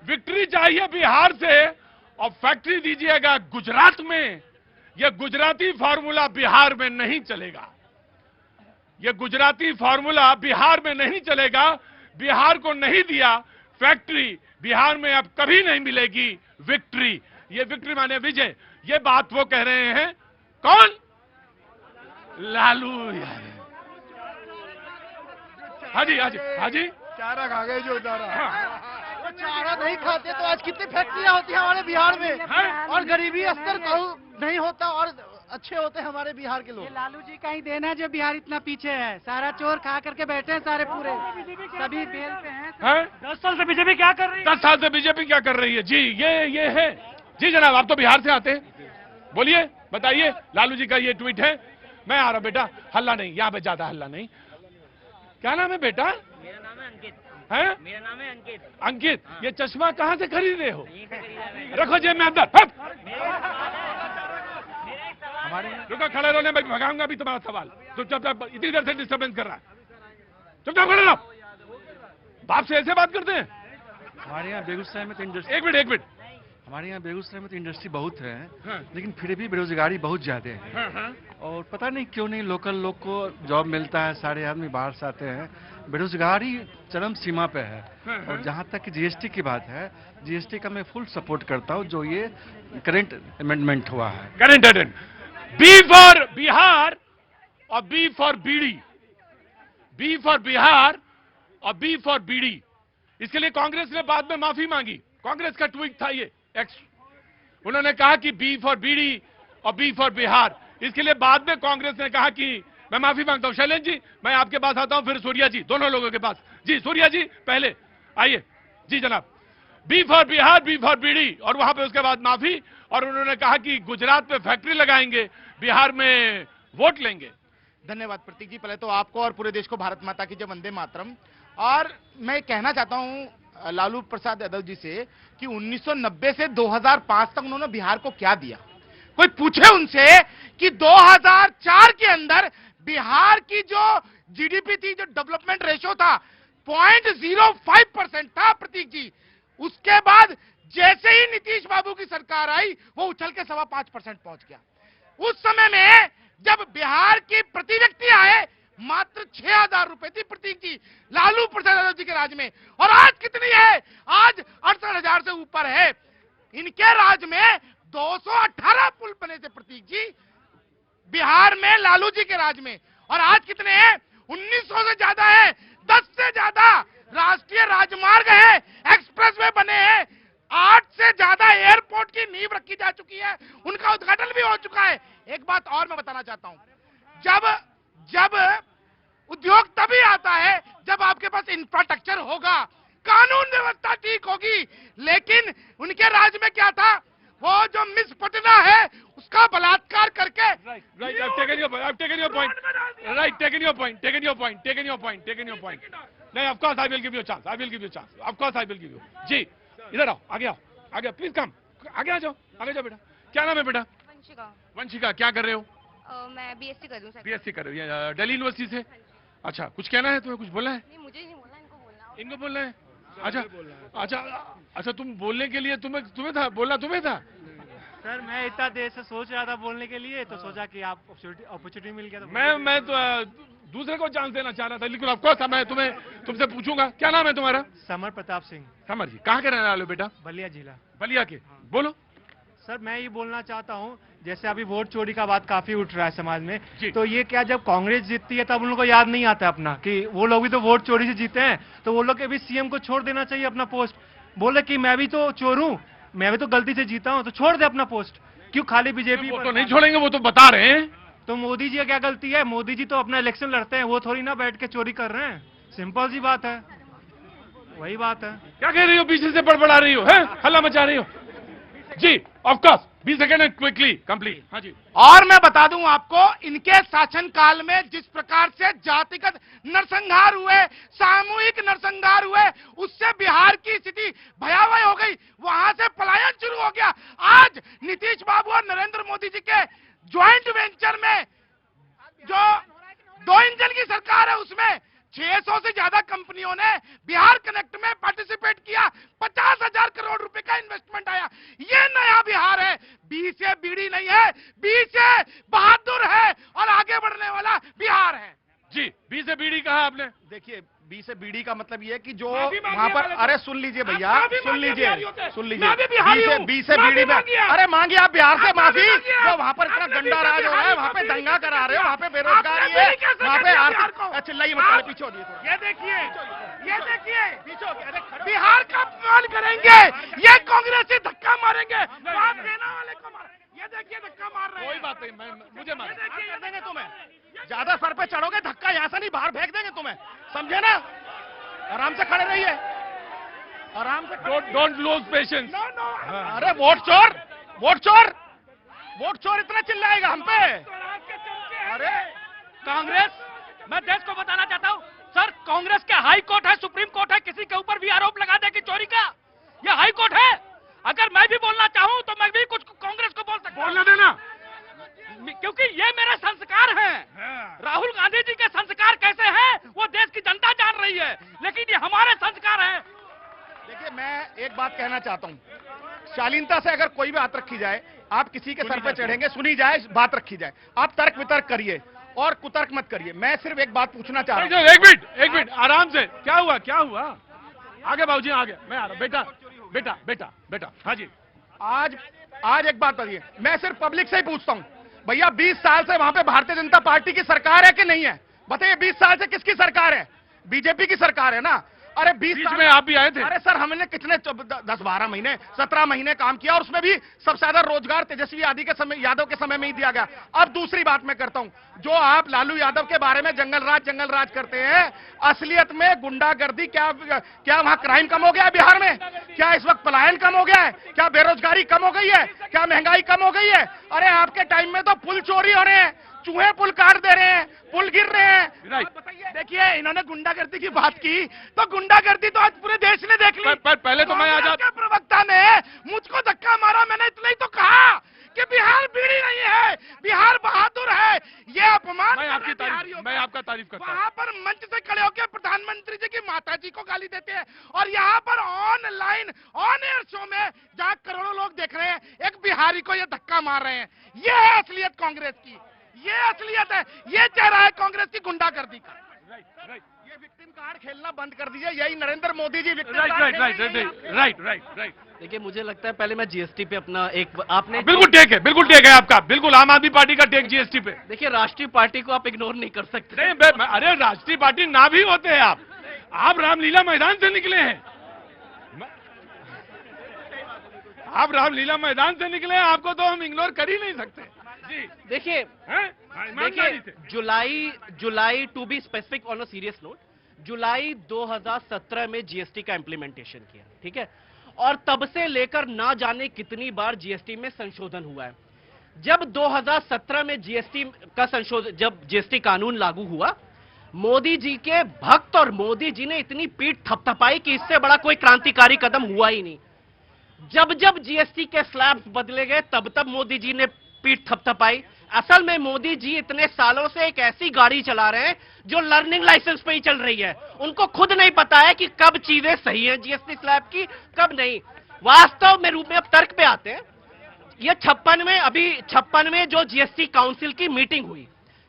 विक्ट्री चाहिए बिहार से और फैक्ट्री दीजिएगा गुजरात में। यह गुजराती फॉर्मूला बिहार में नहीं चलेगा। यह गुजराती फॉर्मूला बिहार में नहीं चलेगा। बिहार को नहीं दिया फैक्ट्री, बिहार में अब कभी नहीं मिलेगी विक्ट्री। ये विक्ट्री माने विजय। ये बात वो कह रहे हैं, कौन? लालू यादव। हाजी हाजी हाजी, चारा खा गए जो उतारा। हाँ। चारा नहीं खाते तो आज कितनी फैक्ट्रियां होती हैं हमारे बिहार में, और गरीबी स्तर नहीं होता और अच्छे होते हैं हमारे बिहार के लोग। लालू जी का ही देना है जो बिहार इतना पीछे है। सारा चोर खा करके बैठे हैं सारे पूरे, सभी बेल पे हैं। 10 साल से बीजेपी क्या कर रही है? 10 साल से बीजेपी क्या कर रही है? जी ये है। जी जनाब, आप तो बिहार से आते हैं, बोलिए, बताइए। लालू जी का ये ट्वीट है। मैं आ रहा बेटा, हल्ला नहीं, यहाँ पे ज्यादा हल्ला नहीं। क्या नाम है बेटा? मेरा नाम है अंकित। है? मेरा नाम है अंकित। अंकित, ये चश्मा कहाँ से खरीद रहे हो? रखो जेब में अंदर। हट! रुको, खड़े रहो, मैं भगाऊंगा अभी तुम्हारा सवाल। तो चुपचाप, इतनी देर से डिस्टर्बेंस कर रहा है, चुपचाप खड़े रहो। बाप से ऐसे बात करते हैं? हमारे यहाँ बेगूसराय में तो इंडस्ट्री, एक मिनट, हमारे यहाँ बेगूसराय में तो इंडस्ट्री बहुत है, हाँ। लेकिन फिर भी बेरोजगारी बहुत ज्यादा है। हाँ, हाँ। और पता नहीं क्यों नहीं लोकल लोग को जॉब मिलता है, सारे आदमी बाहर से आते हैं। बेरोजगारी चरम सीमा पे है। और जहाँ तक जीएसटी की बात है, जीएसटी का मैं फुल सपोर्ट करता हूँ, जो ये करंट अमेंडमेंट हुआ है। Current amendment, B for Bihar और B for beedi, B for Bihar और बी फॉर बीड़ी। इसके लिए कांग्रेस ने बाद में माफी मांगी। कांग्रेस का ट्वीट था ये एक्स, उन्होंने कहा कि बी फॉर बीड़ी और बी फॉर बिहार। इसके लिए बाद में कांग्रेस ने कहा कि मैं माफी मांगता हूं। शैलेंद्र जी, मैं आपके पास आता हूं, फिर सूर्या जी, दोनों लोगों के पास। जी सूर्या जी पहले आइए। जी जनाब, B for Bihar, B for beedi, और वहां पे उसके बाद माफी। और उन्होंने कहा कि गुजरात में फैक्ट्री लगाएंगे, बिहार में वोट लेंगे। धन्यवाद प्रतीक जी, पहले तो आपको और पूरे देश को भारत माता की जय, वंदे मातरम। और मैं कहना चाहता हूं लालू प्रसाद यादव जी से कि 1990 से 2005 तक उन्होंने बिहार को क्या दिया। कोई पूछे उनसे कि 2004 के अंदर बिहार की जो जीडीपी थी, जो डेवलपमेंट रेशियो था, 0.05% था प्रतीक जी। उसके बाद जैसे ही नीतीश बाबू की सरकार आई, वो उछल के 5.25% पहुंच गया। उस समय में जब बिहार की प्रति व्यक्ति आय मात्र 6,000 रुपए थी प्रतीक जी, लालू प्रसाद यादव जी के राज में। और आज कितनी है? आज 68,000 से ऊपर है। इनके राज में 218 पुल बने थे प्रतीक जी, बिहार में लालू जी के राज में। और आज कितने हैं? 1900 से ज्यादा है, 10 से ज्यादा राष्ट्रीय राजमार्ग है, एक्सप्रेसवे बने हैं, 8 से ज्यादा एयरपोर्ट की नींव रखी जा चुकी है, उनका उद्घाटन भी हो चुका है। एक बात और मैं बताना चाहता हूं, जब उद्योग तभी आता है जब आपके पास इंफ्रास्ट्रक्चर होगा, कानून व्यवस्था ठीक होगी। लेकिन उनके राज में क्या था? वो जो मिस पटना है उसका बलात्कार करके Right, I've taken your point. Right, taken your point. नहीं, of course I will give you a chance. Of course I will give you. जी, इधर आओ, आगे आओ, प्लीज कम, आगे आ जाओ बेटा। क्या नाम है बेटा? वंशिका, क्या कर रहे हो? मैं बीएससी कर रही हूँ। बीएससी कर रही है दिल्ली यूनिवर्सिटी से। अच्छा, कुछ कहना है तुम्हें? कुछ बोलना है? नहीं, मुझे नहीं बोलना, इनको बोलना है। अच्छा, तुम बोलने के लिए तुम्हें था बोलना, तुम्हें था। सर मैं इतना देर से सोच रहा था बोलने के लिए, तो सोचा कि आप अपॉर्चुनिटी मिल गया तो मैं तो दूसरे को चांस देना चाह रहा था, लेकिन ऑफकोर्स मैं तुमसे पूछूंगा। क्या नाम है तुम्हारा? समर प्रताप सिंह। समर जी, कहाँ के रहने वाले हो बेटा? बलिया जिला। बलिया के। बोलो। सर मैं ये बोलना चाहता हूँ, जैसे अभी वोट चोरी का बात काफी उठ रहा है समाज में, तो ये क्या जब कांग्रेस जीतती है तब उन लोगों को याद नहीं आता अपना कि वो लोग भी तो वोट चोरी से जीते हैं, तो वो लोग के भी सीएम को छोड़ देना चाहिए अपना पोस्ट। बोले कि मैं भी तो चोर हूँ, मैं भी तो गलती से जीता हूँ, तो छोड़ दे अपना पोस्ट। क्यों खाली बीजेपी? वो तो नहीं छोड़ेंगे, वो तो बता रहे हैं। तो मोदी जी का क्या गलती है? मोदी जी तो अपना इलेक्शन लड़ते हैं, वो थोड़ी ना बैठ के चोरी कर रहे हैं। सिंपल सी बात है, वही बात है। क्या कह रही हो? पीछे से बड़बड़ा रही हो, है हल्ला मचा रही हो? जी of course 20 second and quickly complete. हाँ जी। और मैं बता दूं आपको, इनके शासन काल में जिस प्रकार से जातिगत नरसंहार हुए, सामूहिक नरसंहार हुए, उससे बिहार की स्थिति भयावह हो गई, वहां से पलायन शुरू हो गया। आज नीतीश बाबू और नरेंद्र मोदी जी के ज्वाइंट वेंचर में जो 2 इंजन की सरकार है, उसमें 600 से ज्यादा कंपनियों ने बिहार कनेक्ट में पार्टिसिपेट किया, 50,000 करोड़ रुपए का इन्वेस्टमेंट आया। ये नया बिहार है, बी से बीड़ी नहीं है, बी से बहादुर है और आगे बढ़ने वाला बिहार है। जी, बी से बीड़ी कहा आपने? देखिए, बी से बीड़ी का मतलब ये कि जो वहां पर, अरे सुन लीजिए भैया, सुन लीजिए, बी से बीड़ी में, अरे मांगिए आप बिहार से माफी, जो वहां पर इतना गंदा राज हो रहा है, वहां पे दंगा करा रहे हो, वहां पे बेरोजगारी है, वहां पे आर्थिक, चिल्लाइए मत, पीछे होइए। ये देखिए बिहार का अपमान करेंगे, ये कांग्रेसी धक्का मारेंगे, बात देने वाले को मार, ये देखिए धक्का मार रहे हैं। कोई बात नहीं, मुझे मार देंगे तुम्हें, ज्यादा सर पे चढ़ोगे धक्का यहाँ से नहीं, बाहर फेंक देंगे तुम्हें, समझे ना? आराम से खड़े रहिए, आराम से। Don't lose patience. अरे वोट चोर, वोट चोर, वोट चोर इतना चिल्लाएगा हम पे? अरे कांग्रेस, मैं देश को बताना चाहता हूं सर, कांग्रेस के हाई कोर्ट है, सुप्रीम कोर्ट है, किसी के ऊपर भी आरोप लगा दे कि चोरी का, ये हाई कोर्ट है। अगर मैं भी बोलना चाहूं तो मैं भी कुछ कांग्रेस को बोल सकता हूं। बोलना देना, क्योंकि ये मेरे संस्कार हैं। राहुल गांधी जी के संस्कार कैसे हैं वो देश की जनता जान रही है, लेकिन ये हमारे संस्कार हैं। देखिए, मैं एक बात कहना चाहता हूं, शालीनता से अगर कोई भी बात रखी जाए, आप किसी के सर पे चढ़ेंगे, सुनी जाए, बात रखी जाए, आप तर्क वितर्क करिए और कुतर्क मत करिए। मैं सिर्फ एक बात पूछना चाह रहा हूं। एक मिनट आराम से। क्या हुआ, क्या हुआ? आगे बाबूजी, आगे मैं आ रहा हूं। बेटा हाँ जी। आज एक बात बताइए, मैं सिर्फ पब्लिक से ही पूछता हूं, भैया 20 साल से वहां पे भारतीय जनता पार्टी की सरकार है कि नहीं है? बताइए, 20 साल से किसकी सरकार है? बीजेपी की सरकार है ना? अरे 20 साल में आप भी आए थे। अरे सर, हमने कितने 10-12 महीने, 17 महीने काम किया और उसमें भी सबसे ज्यादा रोजगार तेजस्वी यादव के समय में ही दिया गया। अब दूसरी बात मैं करता हूं, जो आप लालू यादव के बारे में जंगल राज करते हैं, असलियत में गुंडागर्दी, क्या वहां क्राइम कम हो गया है बिहार में? क्या इस वक्त पलायन कम हो गया है? क्या बेरोजगारी कम हो गई है? क्या महंगाई कम हो गई है? अरे आपके टाइम में तो पुल चोरी हो रहे हैं, चूहे पुल काट दे रहे हैं, पुल गिर रहे हैं। देखिए, इन्होंने गुंडागर्दी की बात की, तो गुंडागर्दी तो आज पूरे देश ने देख ली। पहले तो मैं आजाद के प्रवक्ता ने मुझको धक्का मारा, मैंने इतना ही तो कहा कि बिहार बीड़ी नहीं है, बिहार बहादुर है। ये अपमान, मैं आपका तारीफ करता हूं। वहां पर मंच से खड़े होकर प्रधानमंत्री जी की माता जी को गाली देते हैं, और यहाँ पर ऑनलाइन ऑन एयर शो में जहाँ करोड़ों लोग देख रहे हैं, एक बिहारी को ये धक्का मार रहे हैं। ये है असलियत कांग्रेस की, ये असलियत है, ये चेहरा है कांग्रेस की गुंडागर्दी का। ये विक्टिम कार्ड खेलना बंद कर दीजिए, यही नरेंद्र मोदी जी विक्टिम राइट। देखिए, मुझे लगता है पहले मैं जीएसटी पे अपना एक, आपने बिल्कुल टेक है आपका, बिल्कुल आम आदमी पार्टी का टेक जीएसटी पे। देखिए, राष्ट्रीय पार्टी को आप इग्नोर नहीं कर सकते। नहीं, अरे राष्ट्रीय पार्टी ना भी होते हैं आप रामलीला मैदान से निकले हैं, आप रामलीला मैदान से निकले हैं, आपको तो हम इग्नोर कर ही नहीं सकते। देखिए, July to be specific on a serious note, जुलाई 2017 में जीएसटी का इंप्लीमेंटेशन किया, ठीक है, और तब से लेकर ना जाने कितनी बार जीएसटी में संशोधन हुआ है। जब 2017 में जब जीएसटी कानून लागू हुआ, मोदी जी के भक्त और मोदी जी ने इतनी पीठ थपथपाई कि इससे बड़ा कोई क्रांतिकारी कदम हुआ ही नहीं। जब जीएसटी के स्लैब्स बदले गए, तब मोदी जी ने पीठ थपथपाई। असल में मोदी जी इतने सालों से एक ऐसी गाड़ी चला रहे हैं जो लर्निंग लाइसेंस पे ही चल रही है। उनको खुद नहीं पता है कि कब चीजें सही हैं जीएसटी स्लैब की, कब नहीं। वास्तव में रूप में अब तर्क पे आते हैं। ये 56वें जो जीएसटी काउंसिल की मीटिंग हुई,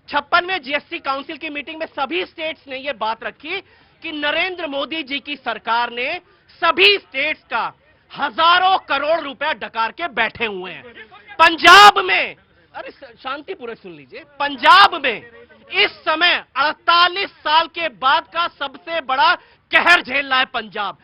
56वें जीएसटी काउंसिल की मीटिंग में सभी स्टेट्स ने यह बात रखी कि नरेंद्र मोदी जी की सरकार ने सभी स्टेट्स का हजारों करोड़ रुपया डकार के बैठे हुए हैं। पंजाब में, अरे शांतिपूर्वक सुन लीजिए, पंजाब में इस समय 48 साल के बाद का सबसे बड़ा कहर झेल रहा है पंजाब।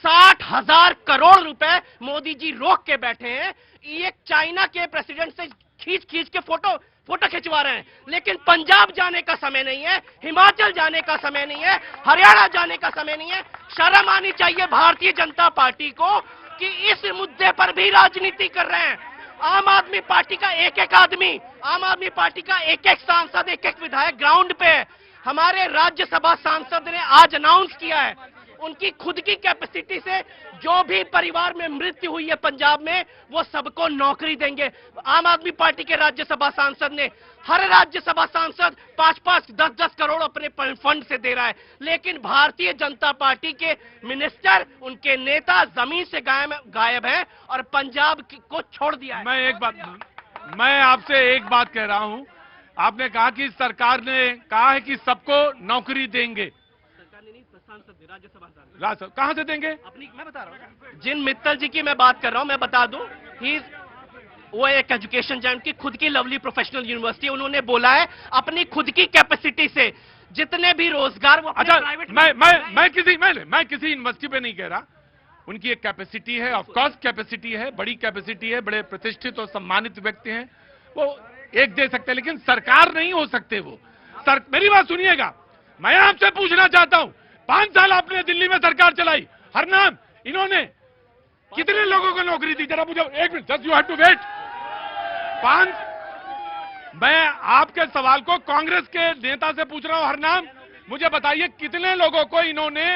60,000 करोड़ रुपए मोदी जी रोक के बैठे हैं। ये चाइना के प्रेसिडेंट से खींच के फोटो खिंचवा रहे हैं, लेकिन पंजाब जाने का समय नहीं है, हिमाचल जाने का समय नहीं है, हरियाणा जाने का समय नहीं है। शर्म आनी चाहिए भारतीय जनता पार्टी को कि इस मुद्दे पर भी राजनीति कर रहे हैं। आम आदमी पार्टी का एक एक आदमी, आम आदमी पार्टी का एक एक सांसद, एक एक विधायक ग्राउंड पे है। हमारे राज्यसभा सांसद ने आज अनाउंस किया है उनकी खुद की कैपेसिटी से जो भी परिवार में मृत्यु हुई है पंजाब में, वो सबको नौकरी देंगे। आम आदमी पार्टी के राज्यसभा सांसद ने, हर राज्यसभा सांसद 5-5, 10-10 करोड़ अपने फंड से दे रहा है, लेकिन भारतीय जनता पार्टी के मिनिस्टर, उनके नेता जमीन से गायब हैं और पंजाब को छोड़ दिया है। मैं आपसे एक बात कह रहा हूं। आपने कहा कि सरकार ने कहा है कि सबको नौकरी देंगे। राज्यसभा कहां से देंगे? मैं बता रहा हूं, जिन मित्तल जी की मैं बात कर रहा हूं, मैं बता दूं, वो एक एजुकेशन जैन की खुद की लवली प्रोफेशनल यूनिवर्सिटी, उन्होंने बोला है अपनी खुद की कैपेसिटी से जितने भी रोजगार वो अच्छा, मैं किसी यूनिवर्सिटी पे नहीं कह रहा। उनकी एक कैपेसिटी है, ऑफ कोर्स कैपेसिटी है, बड़ी कैपेसिटी है, बड़े प्रतिष्ठित और सम्मानित व्यक्ति हैं, वो एक दे सकते हैं, लेकिन सरकार नहीं हो सकते वो। मेरी बात सुनिएगा, मैं आपसे पूछना चाहता हूं, 5 साल आपने दिल्ली में सरकार चलाई, हर नाम इन्होंने कितने लोगों को नौकरी दी? जरा मुझे एक minute, just you have to wait. मैं आपके सवाल को कांग्रेस के नेता से पूछ रहा हूं, हर नाम मुझे बताइए कितने लोगों को इन्होंने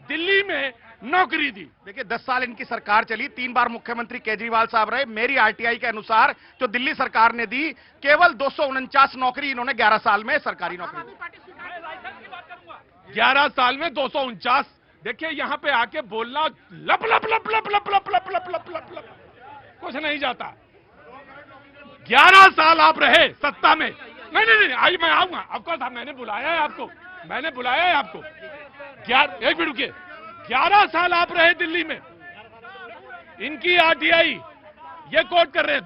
दिल्ली में नौकरी दी? देखिए 10 साल इनकी सरकार चली, 3 बार मुख्यमंत्री केजरीवाल साहब रहे। मेरी आरटीआई के अनुसार जो दिल्ली सरकार ने दी, केवल 249 नौकरी इन्होंने 11 साल में सरकारी नौकरी दी। 11 साल में 249। देखिए यहां पे आके बोलना लप लप लप लप लप लप लप लप लप लप लप कुछ नहीं जाता। 11 साल आप रहे सत्ता में। नहीं, आज मैं आऊंगा, ऑफकोर्स मैंने बुलाया है आपको, एक मिनट रुकिए। 11 साल आप रहे दिल्ली में, इनकी आरटीआई ये कोट कर रहे हैं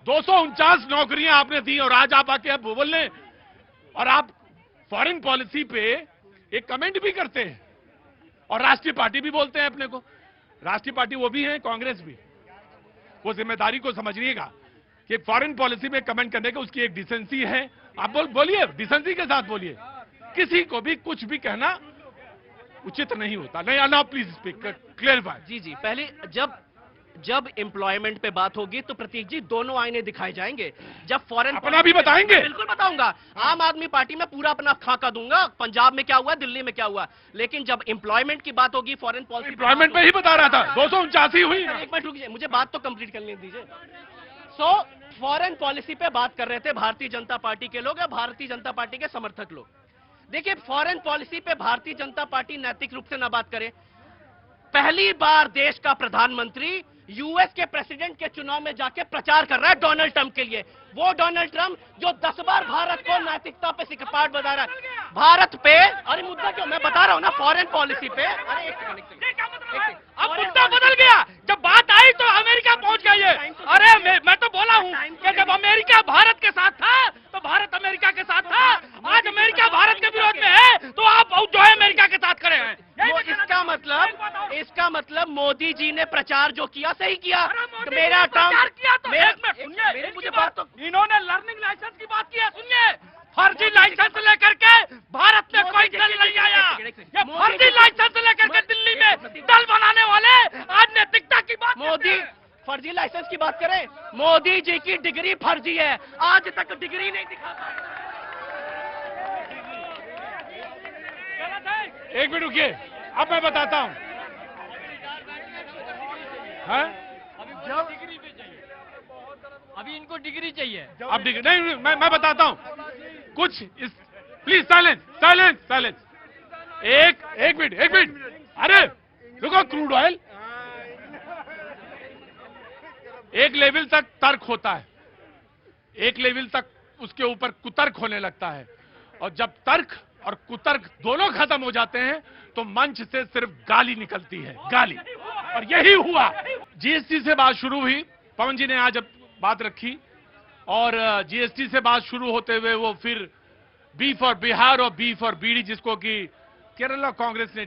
249 नौकरियां आपने दी, और आज आप आके बोल रहे, और आप फॉरेन पॉलिसी पे एक कमेंट भी करते हैं, और राष्ट्रीय पार्टी भी बोलते हैं अपने को। राष्ट्रीय पार्टी वो भी है, कांग्रेस भी। वो जिम्मेदारी को समझिएगा कि फॉरेन पॉलिसी में कमेंट करने का उसकी एक डिसेंसी है। आप बोलिए, डिसेंसी के साथ बोलिए। किसी को भी कुछ भी कहना उचित नहीं होता। नहीं, नाउ प्लीज स्पीक, क्लियरफाई। जी, पहले जब एम्प्लॉयमेंट पे बात होगी तो प्रतीक जी दोनों आईने दिखाए जाएंगे। जब फॉरेन अपना भी बताएंगे, बिल्कुल बताऊंगा। आम आदमी पार्टी में पूरा अपना खाका दूंगा, पंजाब में क्या हुआ, दिल्ली में क्या हुआ, लेकिन जब एम्प्लॉयमेंट की बात होगी, फॉरेन पॉलिसी, एम्प्लॉयमेंट पे ही बता रहा था 249 हुई। एक मिनट रुकिए, मुझे बात तो कंप्लीट करने दीजिए। फॉरेन पॉलिसी पे बात कर रहे थे भारतीय जनता पार्टी के लोग या भारतीय जनता पार्टी के समर्थक लोग। देखिए, फॉरेन पॉलिसी पे भारतीय जनता पार्टी नैतिक रूप से ना बात करे। पहली बार देश का प्रधानमंत्री यूएस के प्रेसिडेंट के चुनाव में जाके प्रचार कर रहा है डोनाल्ड ट्रंप के लिए। वो डोनाल्ड ट्रंप जो 10 बार भारत को नैतिकता पे सिकपाट बता रहा है। भारत पे, अरे मुद्दा क्यों, मैं बता रहा हूं ना, फॉरेन पॉलिसी पे। अरे एक सेकंड, अब मुद्दा बदल गया। जब बात आई तो अमेरिका पहुंच गई है। अरे मैं तो बोला हूं कि जब अमेरिका भारत के साथ था तो भारत अमेरिका के साथ था। आज अमेरिका भारत के विरोध में है तो आप जो है अमेरिका के साथ खड़े हैं। इसका मतलब मोदी जी ने प्रचार जो किया सही किया। मेरा मुझे बात तो, इन्होंने लर्निंग लाइसेंस की बात की है। सुनिए, फर्जी लाइसेंस लेकर के भारत में कोई दल नहीं आया। ये फर्जी लाइसेंस लेकर के दिल्ली में दल बनाने वाले आज नैतिकता की बात, मोदी फर्जी लाइसेंस की बात करें, मोदी जी की डिग्री फर्जी है, आज तक डिग्री नहीं दिखा। एक मिनट रुकिए, अब मैं बताता हूं। अभी इनको डिग्री चाहिए। अब डिग्री नहीं, मैं बताता हूं कुछ। Please silence. एक मिनट। अरे रुको, क्रूड ऑयल एक लेवल तक तर्क होता है, एक लेवल तक उसके ऊपर कुतर्क होने लगता है, और जब तर्क और कुतर्क दोनों खत्म हो जाते हैं तो मंच से सिर्फ गाली निकलती है, गाली। और यही हुआ। जीएसटी से बात शुरू हुई, पवन जी ने आज बात रखी, और जीएसटी से बात शुरू होते हुए वो फिर बी फॉर बिहार और बी फॉर बीड़ी, जिसको कि केरला कांग्रेस ने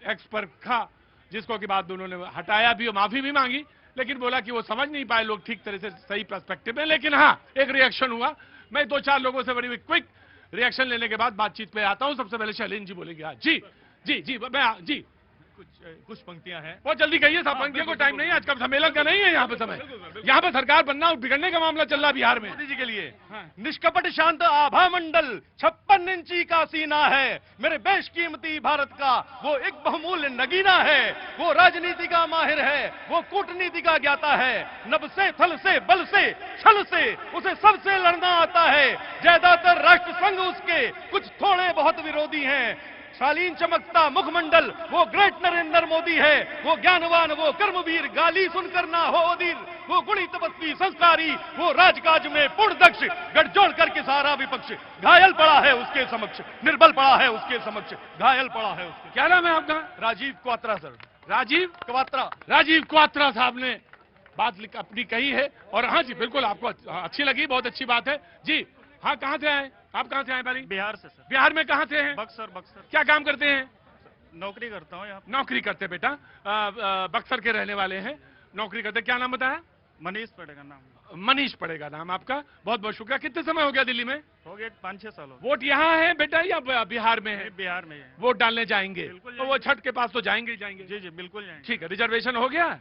एक्स पर रखा, जिसको कि बाद उन्होंने हटाया भी और माफी भी मांगी, लेकिन बोला कि वो समझ नहीं पाए लोग ठीक तरह से सही पर्सपेक्टिव में। लेकिन हाँ, एक रिएक्शन हुआ। मैं 2-4 लोगों से बड़ी क्विक रिएक्शन लेने के बाद बातचीत पे आता हूं। सबसे पहले शैलेंद्र जी बोलेंगे। हाँ जी, कुछ पंक्तियां हैं। बहुत जल्दी कहिए साहब, पंक्तियों को टाइम नहीं है, आज का सम्मेलन का नहीं है यहाँ पे समय। यहाँ पे सरकार बनना और बिगड़ने का मामला चल रहा बिहार में। मोदी जी के लिए निष्कपट शांत आभा मंडल 56 इंची का सीना है, मेरे बेशकीमती भारत का वो एक बहुमूल्य नगीना है। वो राजनीति का माहिर है, वो कूटनीति का ज्ञाता है, नभ से थल से बल से छल से उसे सबसे लड़ना आता है। ज्यादातर राष्ट्र संघ उसके कुछ थोड़े बहुत विरोधी हैं। शालीन चमकता मुखमंडल वो ग्रेट नरेंद्र मोदी है। वो ज्ञानवान, वो कर्मवीर, गाली सुनकर ना हो अधीर, वो गुणी तपस्वी संस्कारी, वो राजकाज में पूर्ण दक्ष, गठजोड़ करके सारा विपक्ष घायल पड़ा है उसके समक्ष, निर्बल पड़ा है उसके समक्ष, घायल पड़ा है उसके। क्या नाम है आपका? राजीव क्वात्रा सर। राजीव क्वात्रा। राजीव क्वात्रा साहब ने बात अपनी कही है, और हाँ जी बिल्कुल आपको अच्छी लगी, बहुत अच्छी बात है जी। हाँ, कहाँ से आए आप? कहाँ से आए पहले? बिहार से सर। बिहार में कहाँ से हैं? बक्सर। क्या काम करते हैं? नौकरी करता हूँ यहाँ। नौकरी करते बेटा, बक्सर के रहने वाले हैं, नौकरी करते। क्या नाम बताया? मनीष पड़ेगा नाम। मनीष पड़ेगा नाम आपका, बहुत बहुत शुक्रिया। कितने समय हो गया दिल्ली में? हो गया 5-6 साल। वोट यहाँ है बेटा या बिहार में है? बिहार में है। वोट डालने जाएंगे तो वो छठ के पास तो जाएंगे ही जाएंगे। जी बिल्कुल जाएंगे। ठीक है, रिजर्वेशन हो गया?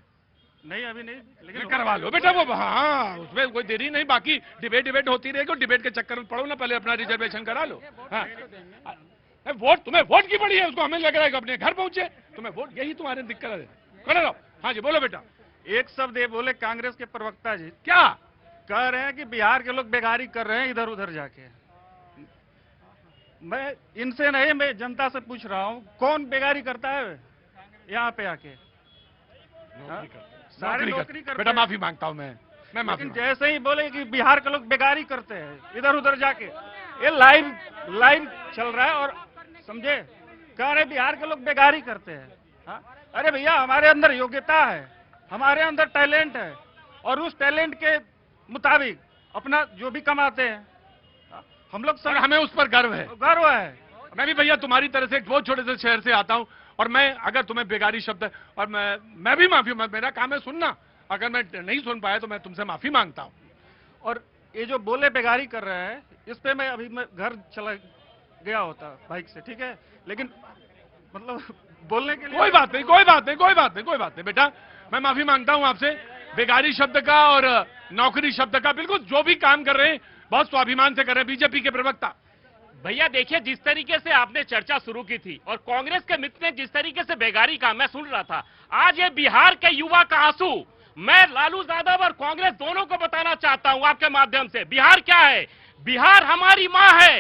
नहीं अभी नहीं, लेकिन करवा लो बेटा वो। हाँ, उसमें कोई देरी नहीं, बाकी डिबेट होती रहेगी, डिबेट के चक्कर में पड़ो ना, पहले अपना रिजर्वेशन करा लो। हाँ, वोट तुम्हें वोट की पड़ी है, उसको हमें लग रहा है कि अपने घर पहुंचे, तुम्हें वोट, यही तुम्हारी दिक्कत है। करो लो। हाँ जी बोलो बेटा। एक शब्द ये बोले कांग्रेस के प्रवक्ता जी, क्या कह रहे हैं कि बिहार के लोग बेगारी कर रहे हैं इधर उधर जाके। मैं इनसे नहीं, मैं जनता से पूछ रहा हूँ, कौन बेगारी करता है यहाँ पे आके? सारे नौकरी करते बेटा, माफी मांगता हूँ मैं माफी। लेकिन जैसे ही बोले कि बिहार के लोग बेगारी करते हैं इधर उधर जाके, ये लाइव चल रहा है, और समझे, कह रहे बिहार के लोग बेगारी करते हैं। हाँ? अरे भैया, हमारे अंदर योग्यता है, हमारे अंदर टैलेंट है, और उस टैलेंट के मुताबिक अपना जो भी कमाते हैं हम लोग सब, हमें उस पर गर्व है। मैं भी भैया तुम्हारी तरह से एक बहुत छोटे से शहर से आता हूँ, और मैं अगर तुम्हें बेगारी शब्द, और मैं भी माफी, मेरा काम है सुनना, अगर मैं नहीं सुन पाया तो मैं तुमसे माफी मांगता हूँ। और ये जो बोले बेगारी कर रहे हैं, इस पे मैं घर चला गया होता बाइक से, ठीक है, लेकिन मतलब बोलने के लिए कोई बात नहीं बेटा, मैं माफी मांगता हूँ आपसे। बेगारी शब्द का और नौकरी शब्द का, बिल्कुल जो भी काम कर रहे हैं बहुत स्वाभिमान से कर रहे हैं बीजेपी के प्रवक्ता। भैया देखिए, जिस तरीके से आपने चर्चा शुरू की थी और कांग्रेस के मित्र ने जिस तरीके से बेगारी का मैं सुन रहा था, आज ये बिहार के युवा का आंसू मैं लालू यादव और कांग्रेस दोनों को बताना चाहता हूं आपके माध्यम से। बिहार क्या है? बिहार हमारी माँ है,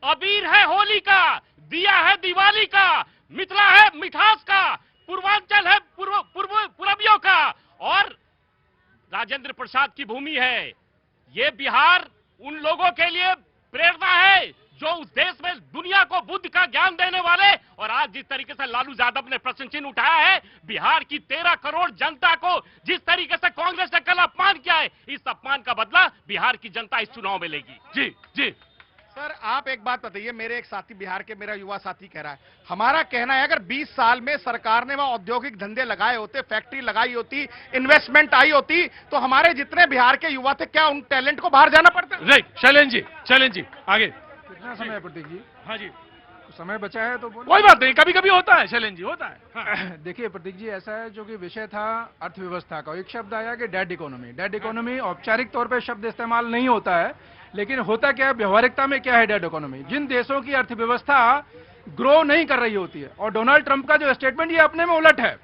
अबीर है होली का, दिया है दिवाली का, मिथिला है मिठास का, पूर्वांचल है पूर्वियों का, और राजेंद्र प्रसाद की भूमि है। ये बिहार उन लोगों के लिए प्रेरणा है जो उस देश में दुनिया को बुद्ध का ज्ञान देने वाले, और आज जिस तरीके से लालू यादव ने प्रश्न चिन्ह उठाया है, बिहार की 13 करोड़ जनता को जिस तरीके से कांग्रेस ने कल अपमान किया है, इस अपमान का बदला बिहार की जनता इस चुनाव में लेगी। जी सर, आप एक बात बताइए, मेरे एक साथी बिहार के, मेरा युवा साथी कह रहा है, हमारा कहना है अगर 20 साल में सरकार ने वहां औद्योगिक धंधे लगाए होते, फैक्ट्री लगाई होती, इन्वेस्टमेंट आई होती, तो हमारे जितने बिहार के युवा थे, क्या उन टैलेंट को बाहर जाना पड़ता? राइट, शैलेंद्र जी आगे। कितना समय प्रतीक जी? हाँ जी, समय बचा है तो कोई बात नहीं, कभी कभी होता है शैलेंद्र जी, होता है। हाँ। देखिए प्रतीक जी, ऐसा है, जो कि विषय था अर्थव्यवस्था का, एक शब्द आया कि डेड इकोनॉमी। डेड इकोनॉमी औपचारिक तौर पर शब्द इस्तेमाल नहीं होता है, लेकिन होता क्या है, व्यवहारिकता में क्या है डेड इकोनॉमी? जिन देशों की अर्थव्यवस्था ग्रो नहीं कर रही होती है, और डोनाल्ड ट्रंप का जो स्टेटमेंट ये अपने में उलट है।